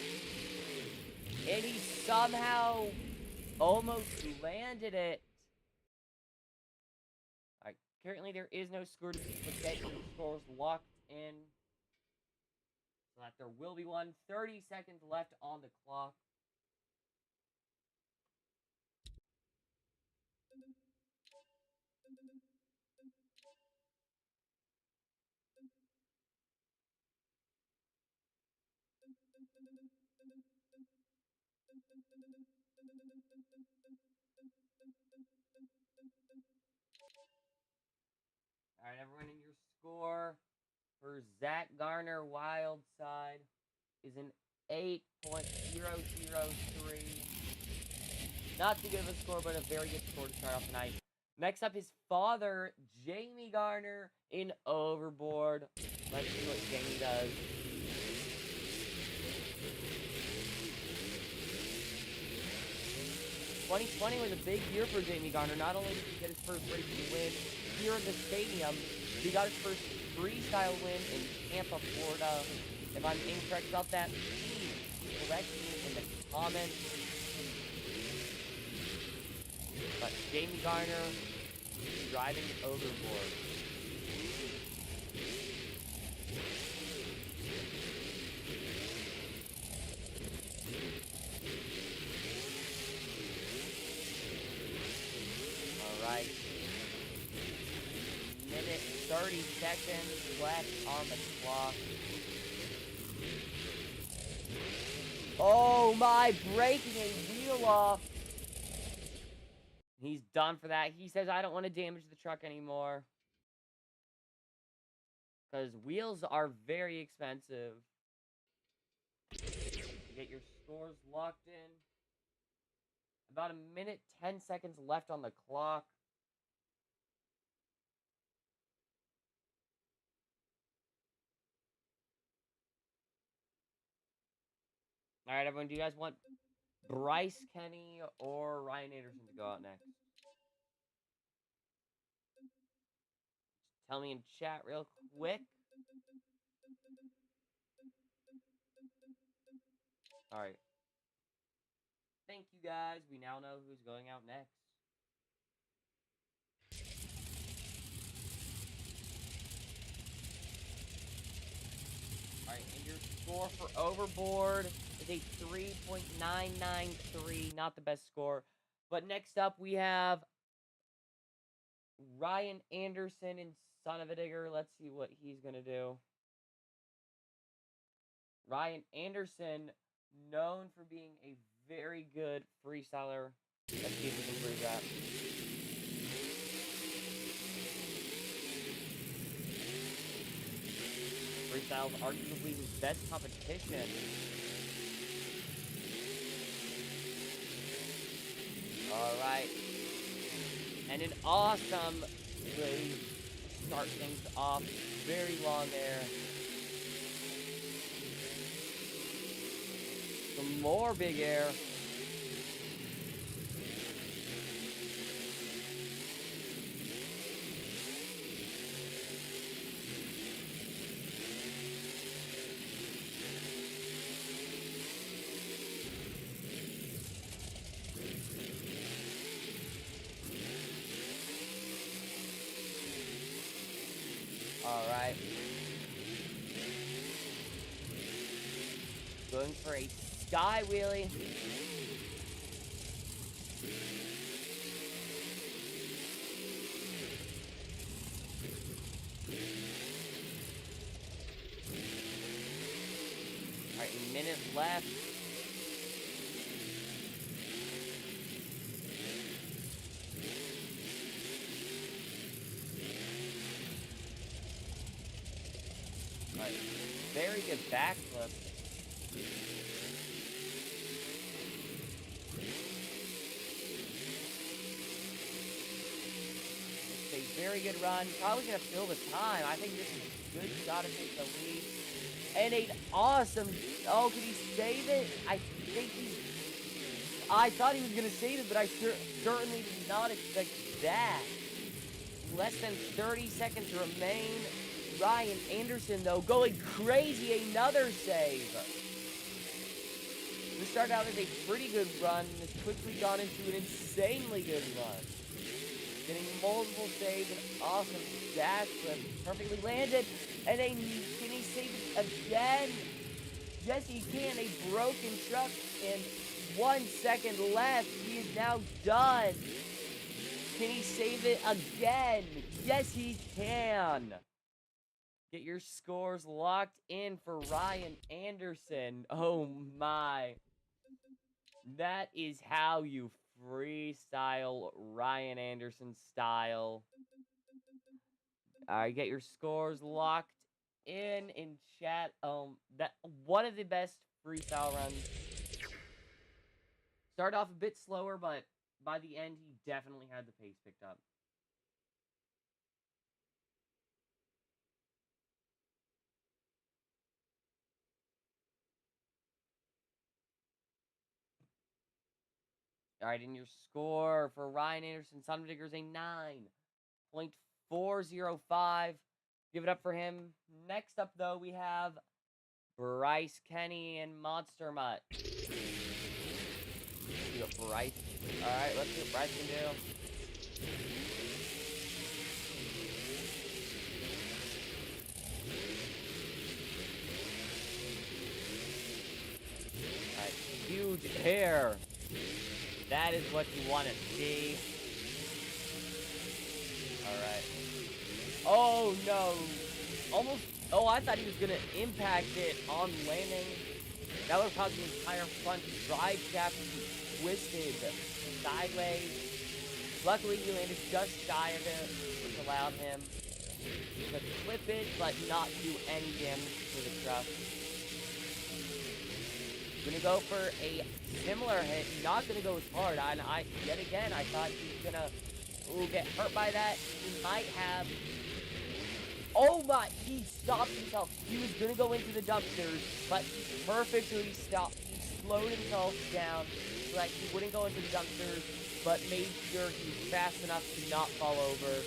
Speaker 1: And he somehow almost landed it. Alright, currently there is no score to beat, but get your scores locked in. So that there will be one. 30 seconds left on the clock. Alright, everyone, in your score for Zach Garner Wild Side is an 8.003. Not too good of a score, but a very good score to start off the night. Next up, his father, Jamie Garner, in Overboard. Let's see what Jamie does. 2020 was a big year for Jamie Garner. Not only did he get his first racing win here in the stadium, he got his first freestyle win in Tampa, Florida. If I'm incorrect about that, please correct me in the comments. But Jamie Garner driving Overboard. Alright. Minute 30 seconds left on the clock. Oh my, breaking a wheel off. He's done for that. He says, I don't want to damage the truck anymore. Because wheels are very expensive. Get your scores locked in. About a minute, 10 seconds left on the clock. Alright, everyone, do you guys want Bryce Kenny or Ryan Anderson to go out next? Tell me in chat real quick. Alright. Thank you guys. We now know who's going out next. Alright, and your score for Overboard is a 3.993. Not the best score. But next up, we have Ryan Anderson and Son of a Digger. Let's see what he's going to do. Ryan Anderson, known for being a very good freestyler. Let's see if we can prove that. Freestyle is arguably his best competition. Alright. And an awesome way to start things off. Very long air. Some more big air. Alright. Going for a sky wheelie. Alright, a minute left. pretty good backflip. It's a very good run. Probably gonna fill the time. I think this is a good shot to take the lead. And an awesome. Oh, can he save it? I think he's. I thought he was gonna save it, but I certainly did not expect that. Less than 30 seconds remain. Ryan Anderson, though, going crazy. Another save. This started out as a pretty good run, and has quickly gone into an insanely good run. Getting multiple saves, an awesome dash flip, perfectly landed, and can he save it again? Yes, he can. A broken truck, and 1 second left. He is now done. Can he save it again? Yes, he can. Get your scores locked in for Ryan Anderson. Oh my. That is how you freestyle Ryan Anderson style. Alright, get your scores locked in chat. That one of the best freestyle runs. Started off a bit slower, but by the end, he definitely had the pace picked up. All right, and your score for Ryan Anderson, Sun Digger, is a 9.405. Give it up for him. Next up, though, we have Bryce Kenny and Monster Mutt. See what Bryce. All right, let's see what Bryce can do. All right, huge hair. That is what you want to see. Alright. Oh, no. Almost. Oh, I thought he was going to impact it on landing. That would have caused the entire front drive shaft to be twisted sideways. Luckily, he landed just shy of it, which allowed him to clip it, but not do any damage to the truck. Gonna go for a similar hit, not gonna go as hard. Yet again, I thought he was gonna get hurt by that. He might have. Oh my, he stopped himself. He was gonna go into the dumpsters, but he perfectly stopped. He slowed himself down so that he wouldn't go into the dumpsters, but made sure he was fast enough to not fall over.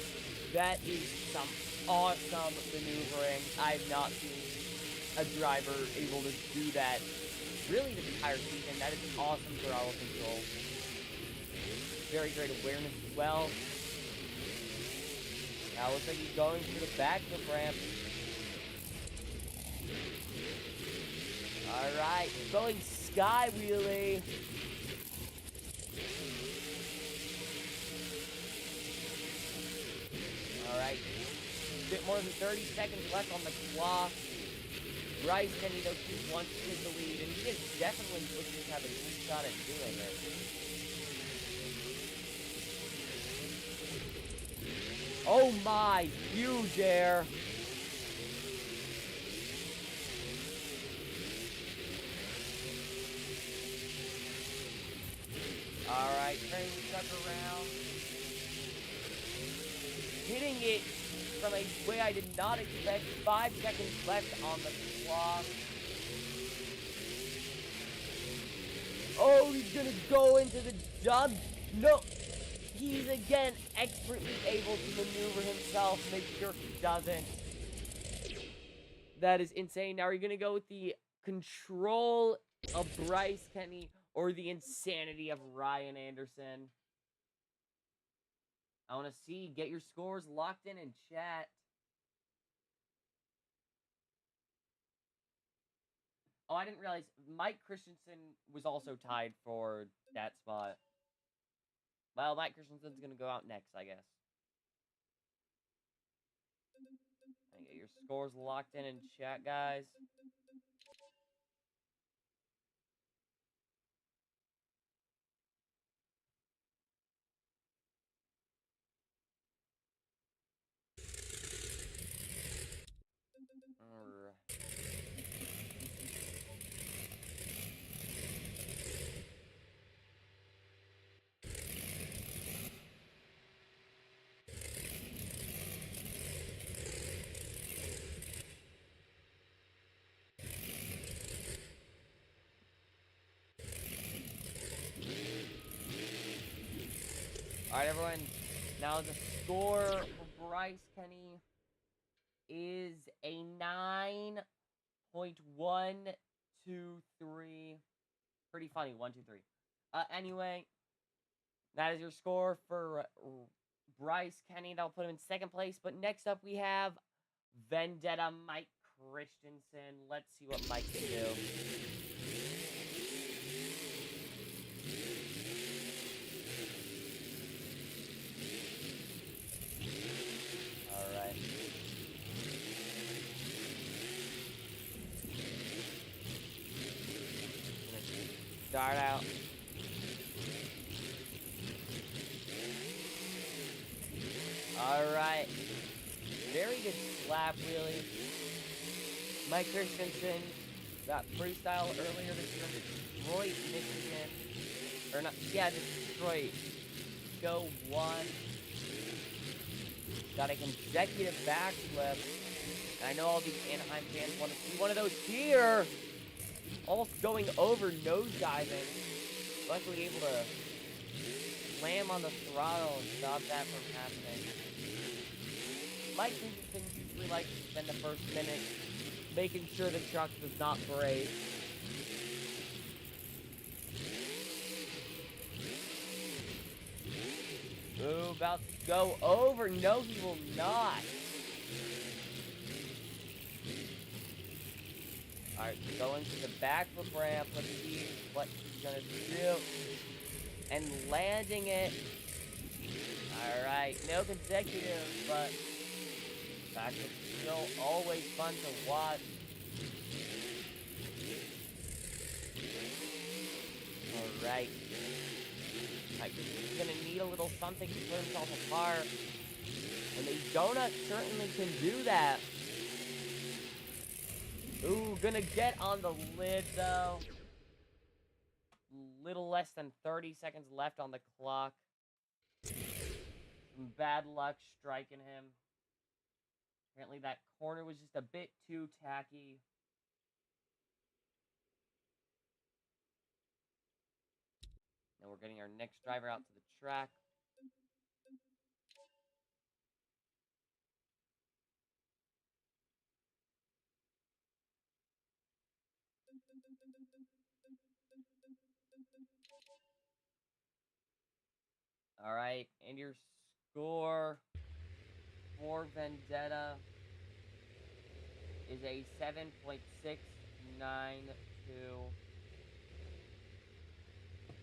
Speaker 1: That is some awesome maneuvering. I've not seen a driver able to do that really this entire season. That is awesome throttle control. Very great awareness as well. Now looks like he's going to the backflip ramp. Alright, going sky wheelie. Alright, a bit more than 30 seconds left on the clock. Bryce Kenny, though, wants to take the lead, and he is definitely looking to have a good shot at doing it. Oh my, huge air. Alright, turning the truck around. Hitting it from a way I did not expect. 5 seconds left on the clock. Oh, he's gonna go into the dump. No, he's again expertly able to maneuver himself, make sure he doesn't. That is insane. Now, are you gonna go with the control of Bryce Kenny or the insanity of Ryan Anderson? I want to see. Get your scores locked in chat. Oh, I didn't realize Mike Christensen was also tied for that spot. Well, Mike Christensen's going to go out next, I guess. And get your scores locked in chat, guys. Alright, everyone. Now the score for Bryce Kenny is a 9.123. Pretty funny, 123. Anyway, that is your score for Bryce Kenny. That'll put him in second place. But next up, we have Vendetta Mike Christensen. Let's see what Mike can do. Alright. Start out. Alright. Very good slap, really. Mike Christensen got freestyle earlier this year in Detroit, Michigan. Or not, yeah, Detroit. Go 1. Got a consecutive backflip. And I know all these Anaheim fans want to see one of those here. Almost going over, nosediving. Luckily able to slam on the throttle and stop that from happening. Mike Christensen usually likes to spend the first minute making sure the truck does not break. Ooh, about to go over. No, he will not. Alright, going to the backflip ramp. Let's see what he's gonna do. And landing it. Alright, no consecutive, but backflip's still always fun to watch. Alright. He's gonna need a little something to put himself apart. And the donut certainly can do that. Ooh, gonna get on the lid, though. Little less than 30 seconds left on the clock. Some bad luck striking him. Apparently that corner was just a bit too tacky. Now we're getting our next driver out to the track. Alright, and your score for Vendetta is a 7.692.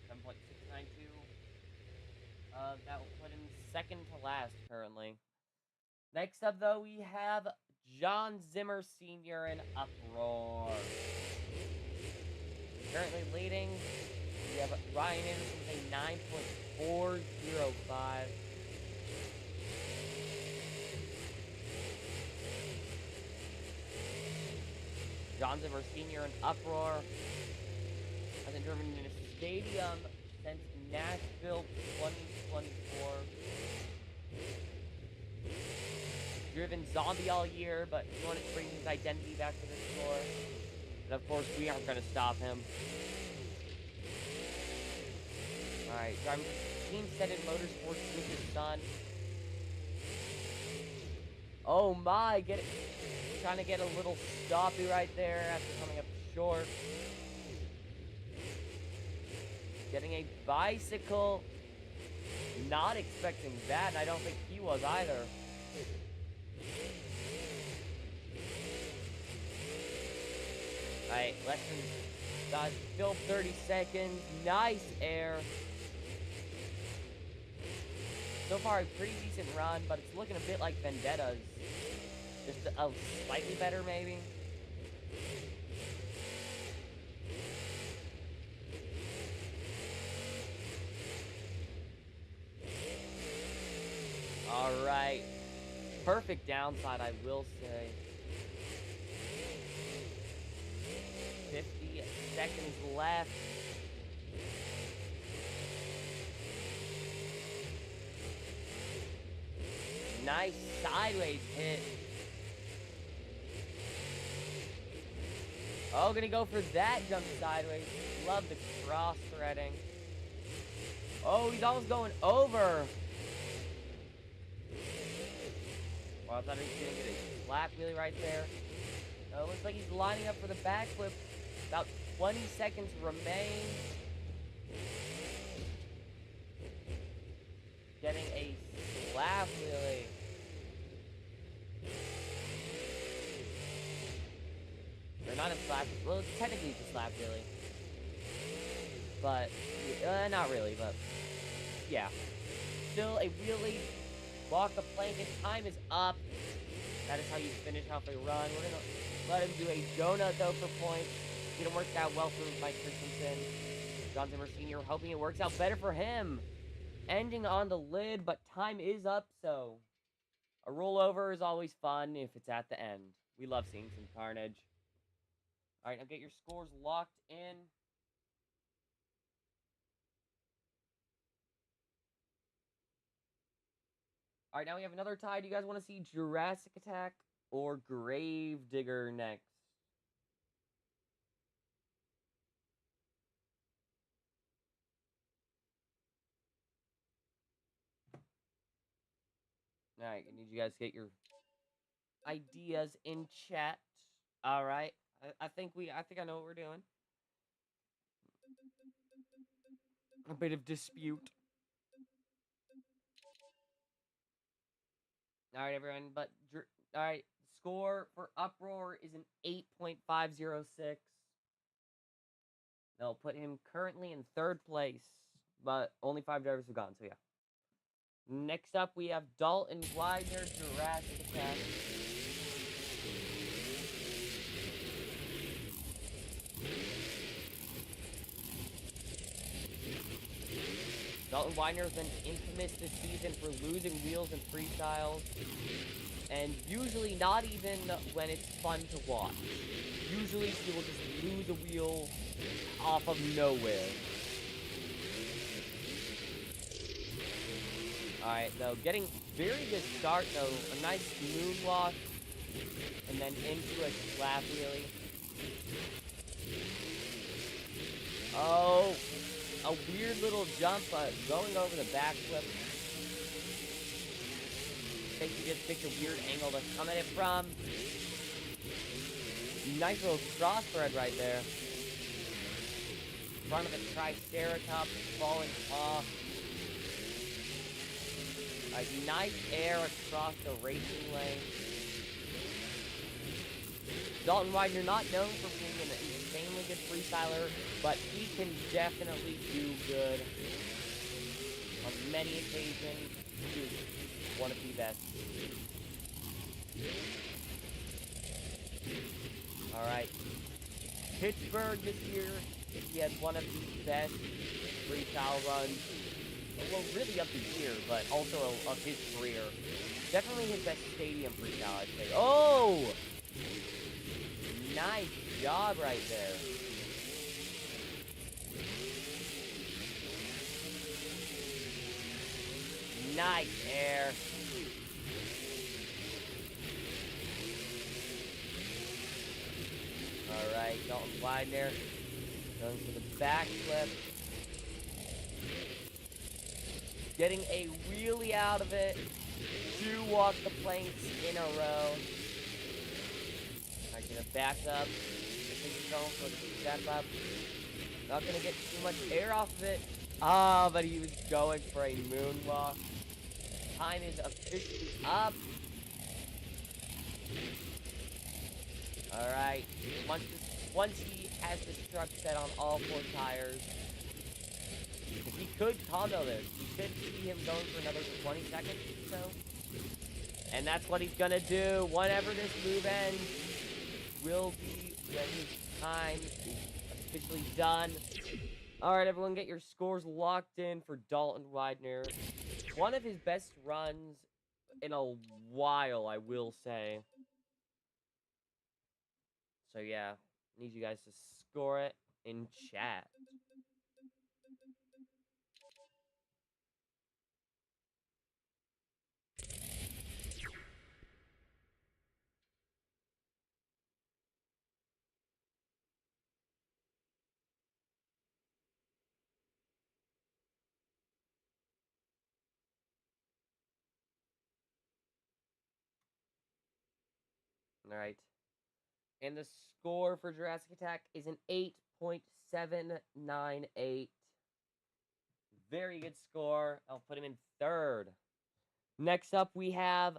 Speaker 1: 7.692. That will put him second to last currently. Next up, though, we have John Zimmer Sr. in Uproar. Currently leading, we have Ryan Anderson with a 9.405. John Zimmer Sr. in Uproar hasn't driven in a stadium since Nashville 2024. Driven zombie all year, but he wanted to bring his identity back to the tour. And of course, we aren't going to stop him. Alright, driving Team Senate Motorsports with his son. Oh my, trying to get a little stoppy right there after coming up short. Getting a bicycle. Not expecting that, and I don't think he was either. Alright, less than, still 30 seconds. Nice air. So far, a pretty decent run, but it's looking a bit like Vendetta's. Just a slightly better, maybe. Alright. Perfect downside, I will say. 50 seconds left. Nice sideways hit. Oh, gonna go for that jump sideways. Love the cross threading. Oh, he's almost going over. Well, I thought he was going to get a slap wheelie right there. It looks like he's lining up for the backflip. About 20 seconds remain. Getting a slap wheelie. Or not a slap. Well, it's technically just a slap wheelie. But, not really, but yeah. Still a wheelie. Walk the plank, and time is up. That is how you finish off a run. We're going to let him do a donut, though, for points. Didn't work out well for Mike Christensen. John Zimmer Sr. hoping it works out better for him. Ending on the lid, but time is up, so a rollover is always fun if it's at the end. We love seeing some carnage. All right, now get your scores locked in. All right, now we have another tie. Do you guys want to see Jurassic Attack or Gravedigger next? All right, I need you guys to get your ideas in chat. All right, I think I know what we're doing. A bit of dispute. All right, everyone. But all right, score for Uproar is an 8.506. They'll put him currently in third place, but only 5 drivers have gone. So yeah. Next up, we have Dalton Widener, Jurassic Attack. Dalton Widener has been infamous this season for losing wheels and freestyles, and usually not even when it's fun to watch. Usually he will just lose a wheel off of nowhere. Alright, though, getting very good start, though. A nice moonwalk, and then into a slap wheelie. Oh, a weird little jump, going over the backflip. I think he just picked a weird angle to come at it from. Nice little crossbred right there. Front of the Triceratops falling off. A nice air across the racing lane. Dalton Widener, not known for being an insanely good freestyler, but he can definitely do good on many occasions. He's one of the best. Alright. Pittsburgh this year, he had one of the best freestyle runs. Well, really of the year, but also of his career. Definitely his best stadium freestyle, I'd say. Oh! Nice job right there. Nice air. Alright, Dalton Widener going for the backflip. Getting a wheelie out of it. 2 walk the planks in a row. Alright, gonna back up. Going for the step up. Not gonna get too much air off of it. Ah, but he was going for a moonwalk. Time is officially up. Alright. Once he has this truck set on all 4 tires, he could combo this. We could see him going for another 20 seconds or so. And that's what he's gonna do. Whenever this move ends, will be when his time is officially done. Alright, everyone, get your scores locked in for Dalton Widener. One of his best runs in a while, I will say. So yeah, need you guys to score it in chat. Alright. And the score for Jurassic Attack is an 8.798. Very good score. I'll put him in third. Next up, we have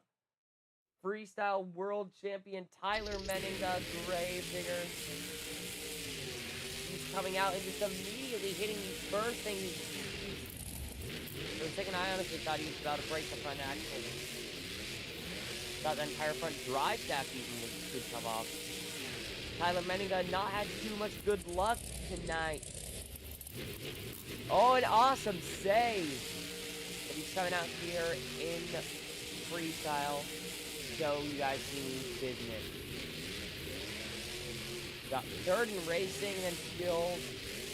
Speaker 1: Freestyle World Champion Tyler Menninga, Gravedigger. He's coming out and just immediately hitting these bursting. For a second, I honestly thought he was about to break the front axle. Thought the entire front drive shaft even could come off. Tyler Menninga not had too much good luck tonight. Oh, an awesome save. But he's coming out here in freestyle. So you guys see business. Got third in racing, and then still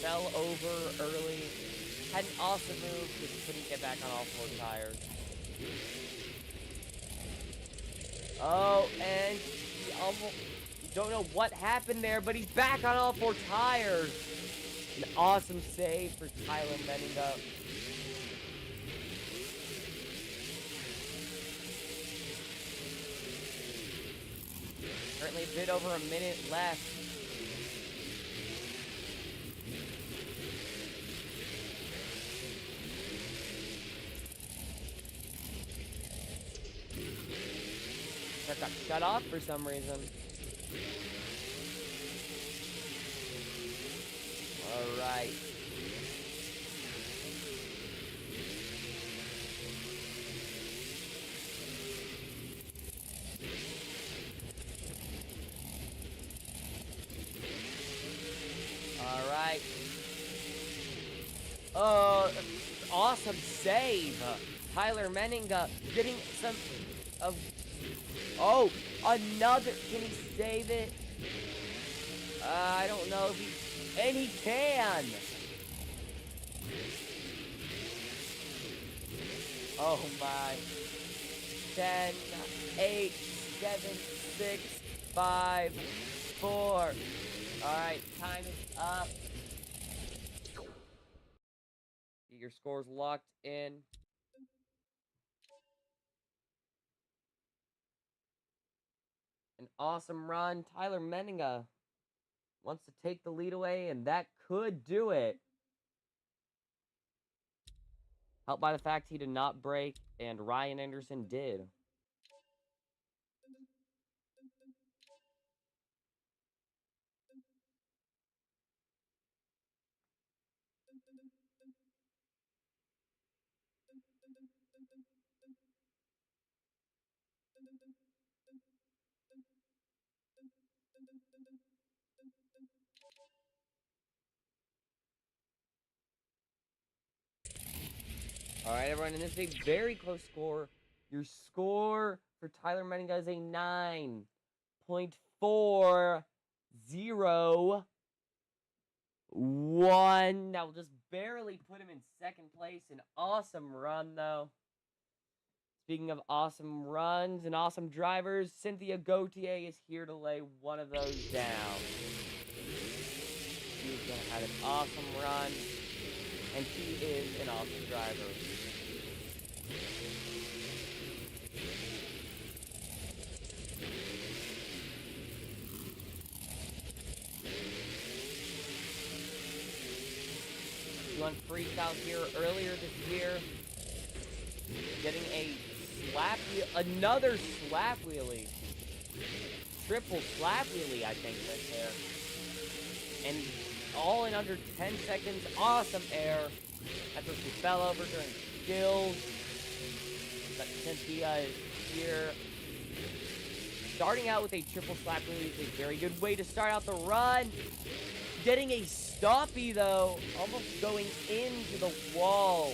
Speaker 1: fell over early. Had an awesome move, just couldn't get back on all four tires. Oh, and he almost, don't know what happened there, but he's back on all four tires. An awesome save for Tyler Menninga. Currently a bit over a minute left. That got shut off for some reason. Alright. Alright. Awesome save. Tyler Menninga getting some of. Oh, another. Can he save it? I don't know if he. And he can. Oh my. 10, 8, 7, 6, 5, 4. Alright, time is up. Get your scores locked in. An awesome run. Tyler Menninga wants to take the lead away, and that could do it. Helped by the fact he did not break, and Ryan Anderson did. Alright, everyone, and this is a very close score. Your score for Tyler Menninga is a 9.401. That will just barely put him in second place. An awesome run, though. Speaking of awesome runs and awesome drivers, Cynthia Gauthier is here to lay one of those down. She's going to have an awesome run, and she is an awesome driver. She won freestyle here earlier this year, getting a slap wheel, another slap wheelie. Triple slap wheelie, I think, right there. And all in under 10 seconds. Awesome air. That's what she fell over during skills. But Cynthia is here. Starting out with a triple slap wheelie is a very good way to start out the run. Getting a stoppie, though. Almost going into the wall.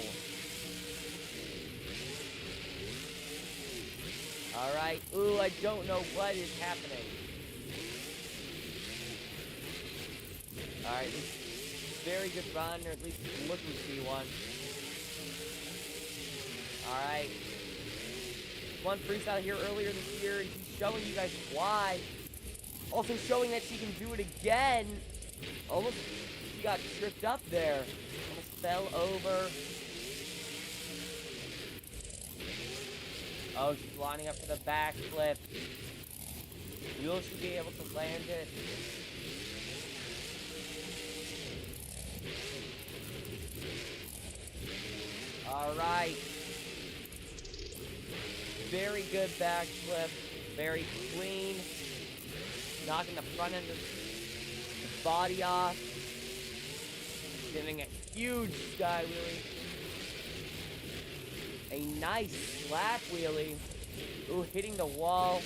Speaker 1: Alright. Ooh, I don't know what is happening. Alright, very good run, or at least looking to be one. Alright. Won freestyle here earlier this year, and she's showing you guys why. Also showing that she can do it again. Almost, she got tripped up there. Almost fell over. Oh, she's lining up for the backflip. Will she be able to land it? All right. Very good backflip. Very clean. Knocking the front end of the body off. Giving a huge sky wheelie. A nice slap wheelie. Ooh, hitting the wall.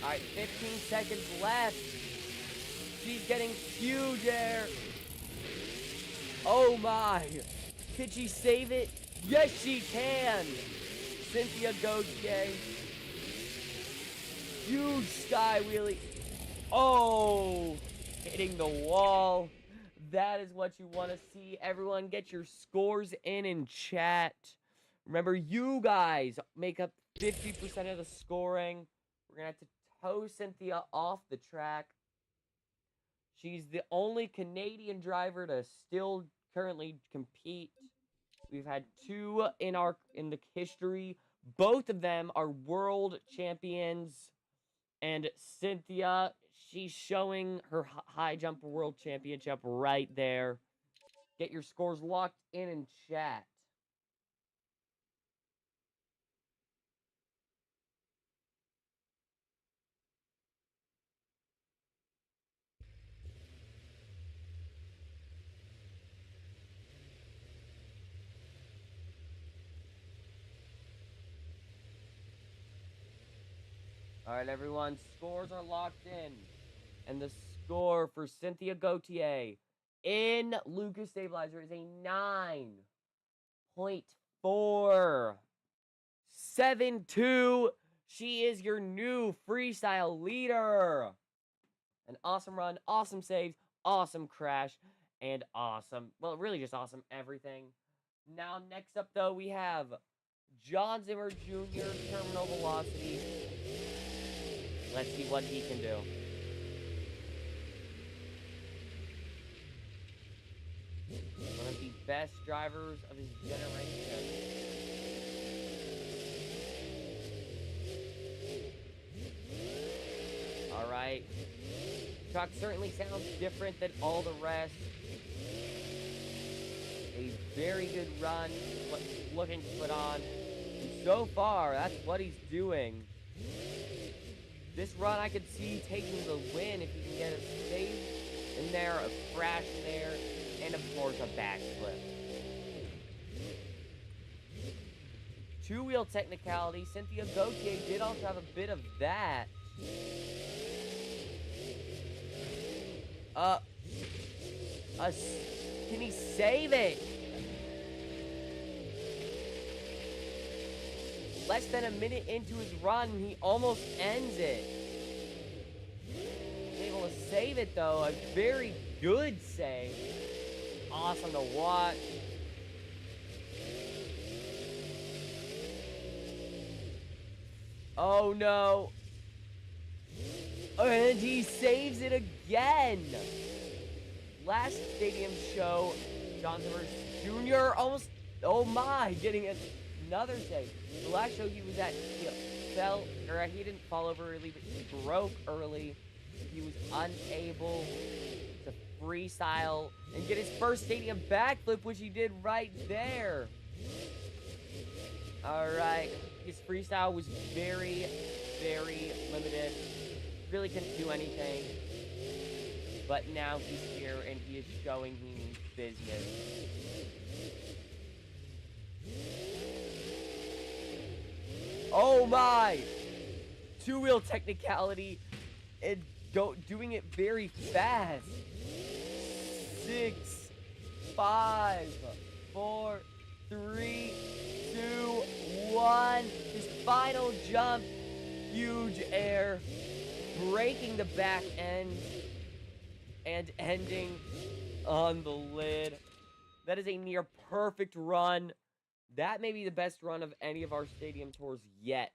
Speaker 1: Alright, 15 seconds left. She's getting huge air. Oh my. Can she save it? Yes, she can. Cynthia Gauthier. Huge sky wheelie. Oh, hitting the wall. That is what you want to see. Everyone, get your scores in chat. Remember, you guys make up 50% of the scoring. We're going to have to tow Cynthia off the track. She's the only Canadian driver to still currently compete. We've had two in the history. Both of them are world champions. And Cynthia, she's showing her high jump world championship right there. Get your scores locked in chat. All right, everyone, scores are locked in. And the score for Cynthia Gauthier in Lucas Stabilizer is a 9.472. She is your new freestyle leader. An awesome run, awesome saves, awesome crash, and awesome, well, really just awesome everything. Now, next up, though, we have John Zimmer Jr. Terminal Velocity. Let's see what he can do. One of the best drivers of his generation. All right. Truck certainly sounds different than all the rest. A very good run, looking to put on. And so far, that's what he's doing. This run, I could see taking the win if he can get a save in there, a crash in there, and of course a backflip. Two-wheel technicality. Cynthia Gauthier did also have a bit of that. Can he save it? Less than a minute into his run, he almost ends it. He's able to save it, though. A very good save. Awesome to watch. Oh, no. And he saves it again. Last stadium show, John Zimmer Jr. almost, oh my, getting another save. The last show he was at, he fell, or he didn't fall over early, but he broke early. He was unable to freestyle and get his first stadium backflip, which he did right there. Alright, his freestyle was very, very limited. Really couldn't do anything. But now he's here and he is showing he means business. Oh my! Two-wheel technicality and doing it very fast. 6, 5, 4, 3, 2, 1. His final jump. Huge air. Breaking the back end. And ending on the lid. That is a near perfect run. That may be the best run of any of our stadium tours yet.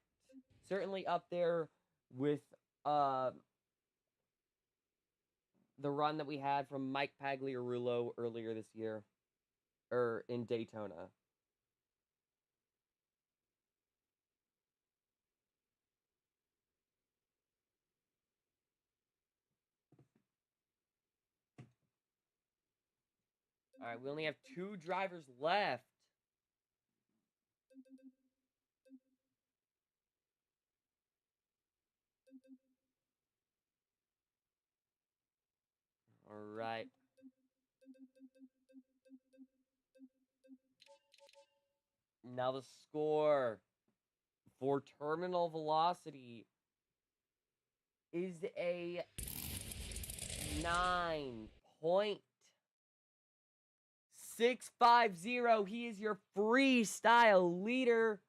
Speaker 1: Certainly up there with the run that we had from Mike Pagliarulo earlier this year. In Daytona. Alright, we only have 2 drivers left. Alright. Now the score for terminal velocity is a 9.650. He is your freestyle leader.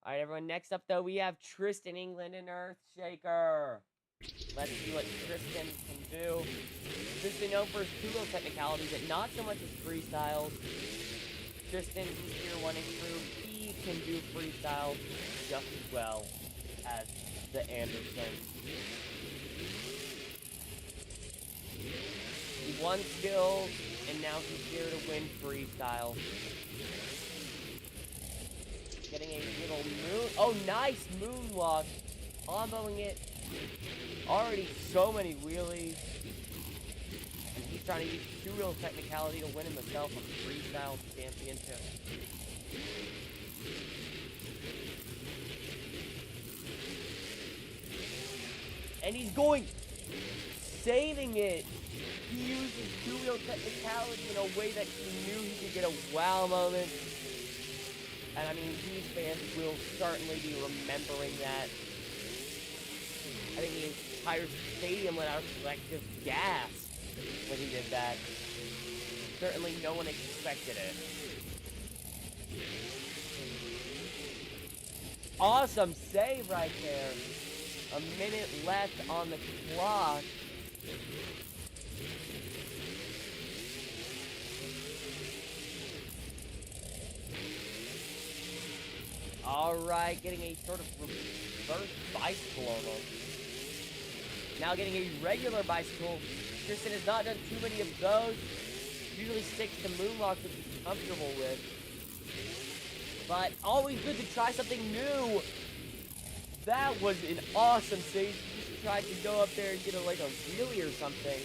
Speaker 1: All right, everyone. Next up, though, we have Tristan England and Earthshaker. Let's see what Tristan can do. Tristan known for his two-wheel technicalities, but not so much as freestyles. Tristan, who's tier 1 and crew, he can do freestyles just as well as the Anderson. He won skills, and now he's here to win freestyle. Getting a little moon. Oh, nice moonwalk. Comboing it. Already so many wheelies. And he's trying to use two-wheel technicality to win himself a freestyle championship. And he's going, saving it. He uses two-wheel technicality in a way that he knew he could get a wow moment. And I mean, these fans will certainly be remembering that. I think the entire stadium let out a collective gasp when he did that. Certainly no one expected it. Awesome save right there. A minute left on the clock. Alright, getting a sort of reverse bicycle almost. Now getting a regular bicycle. Tristan has not done too many of those. Usually sticks to moonwalks, which he's comfortable with. But always good to try something new. That was an awesome save. He just tried to go up there and get like a wheelie or something.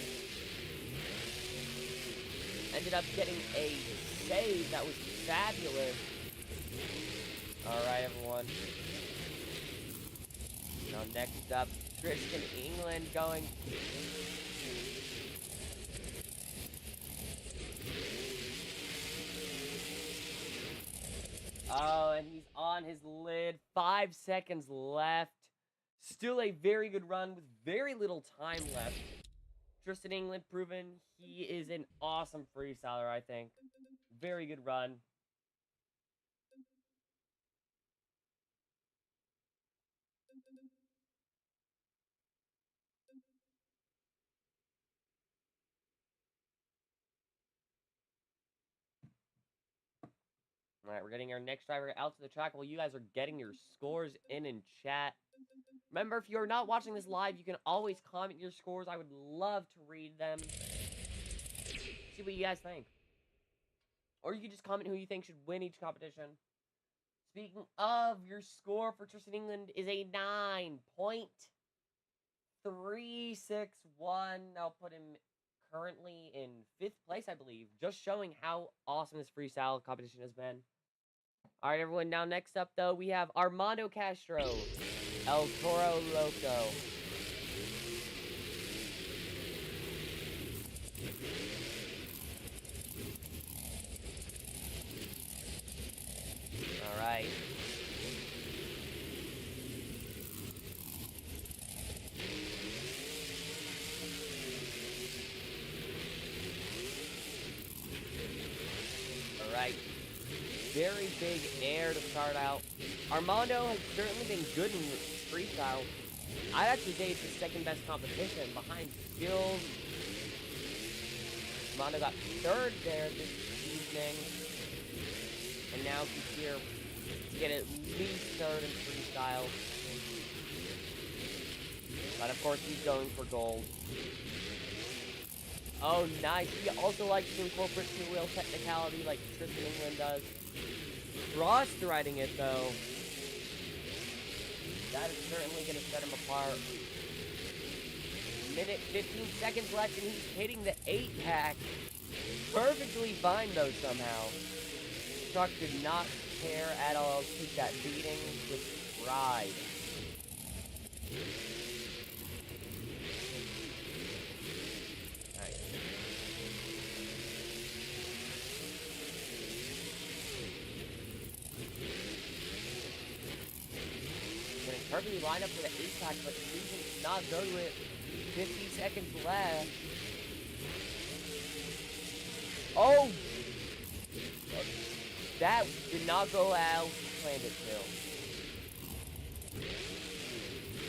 Speaker 1: Ended up getting a save that was fabulous. Alright, everyone. Now, next up, Tristan England going. Oh, and he's on his lid. 5 seconds left. Still a very good run with very little time left. Tristan England proven he is an awesome freestyler, I think. Very good run. Alright, we're getting our next driver out to the track while you guys are getting your scores in chat. Remember, if you're not watching this live, you can always comment your scores. I would love to read them. See what you guys think. Or you can just comment who you think should win each competition. Speaking of, your score for Tristan England is a 9.361. I'll put him currently in 5th place, I believe. Just showing how awesome this freestyle competition has been. Alright, everyone. Now, next up, though, we have Armando Castro. El Toro Loco. Alright. Alright. Very big air to start out. Armando has certainly been good in freestyle. I'd actually say it's his second best competition behind skills. Armando got 3rd there this evening. And now he's here to get at least 3rd in freestyle. But of course he's going for gold. Oh, nice. He also likes to incorporate two-wheel technicality like Tristan England does. Frost riding it, though. That is certainly going to set him apart. Minute 15 seconds left, and he's hitting the 8-pack. Perfectly fine, though, somehow. Truck did not care at all. Took that beating with pride. Alright. Getting perfectly lined up for the 8-pack, but the season did not go to it. 50 seconds left. Oh! That did not go out. Planned it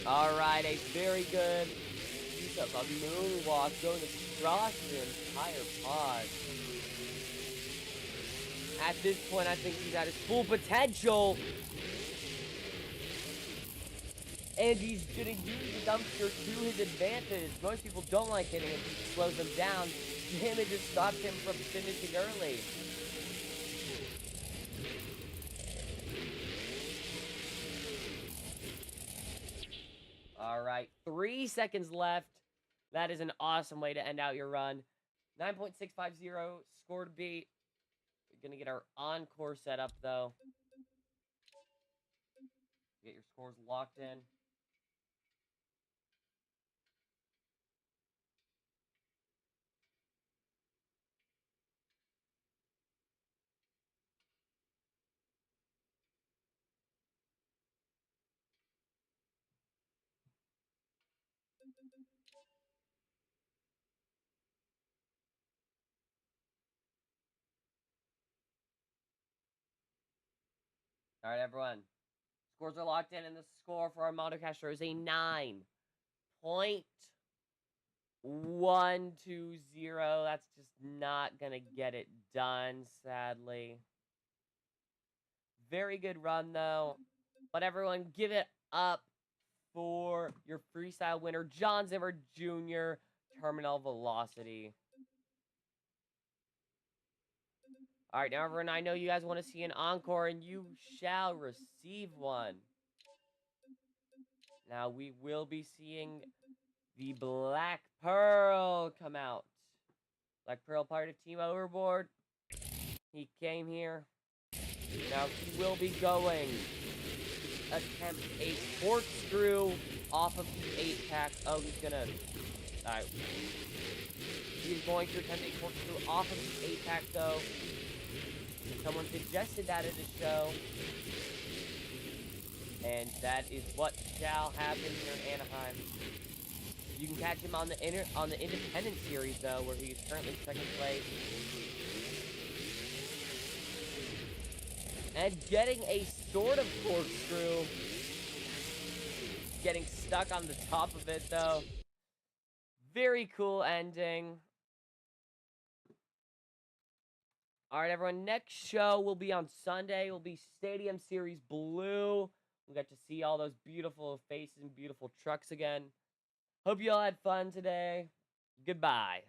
Speaker 1: to. Alright, a very good use of a moonwalk going across the entire pod. At this point, I think he's at his full potential. And he's gonna use the dumpster to his advantage. Most people don't like hitting him, he slows them down. Damage just stops him from finishing early. Alright, 3 seconds left. That is an awesome way to end out your run. 9.650 score to beat. We're gonna get our encore set up though. Get your scores locked in. Alright, everyone. Scores are locked in, and the score for our Montecaster is a 9.120. That's just not gonna get it done, sadly. Very good run, though. But everyone, give it up for your freestyle winner, John Zimmer Jr., Terminal Velocity. Alright, now everyone, I know you guys want to see an encore, and you shall receive one. Now, we will be seeing the Black Pearl come out. Black Pearl, part of Team Overboard. He came here. Now, he will be going to attempt a corkscrew off of the 8-pack. Oh, he's gonna... Alright. He's going to attempt a corkscrew off of the 8-pack, though. Someone suggested that at the show. And that is what shall happen here in Anaheim. You can catch him on the Independent Series, though, where he is currently second place. And getting a sort of corkscrew. Getting stuck on the top of it, though. Very cool ending. Alright, everyone. Next show will be on Sunday. It will be Stadium Series Blue. We'll get to see all those beautiful faces and beautiful trucks again. Hope you all had fun today. Goodbye.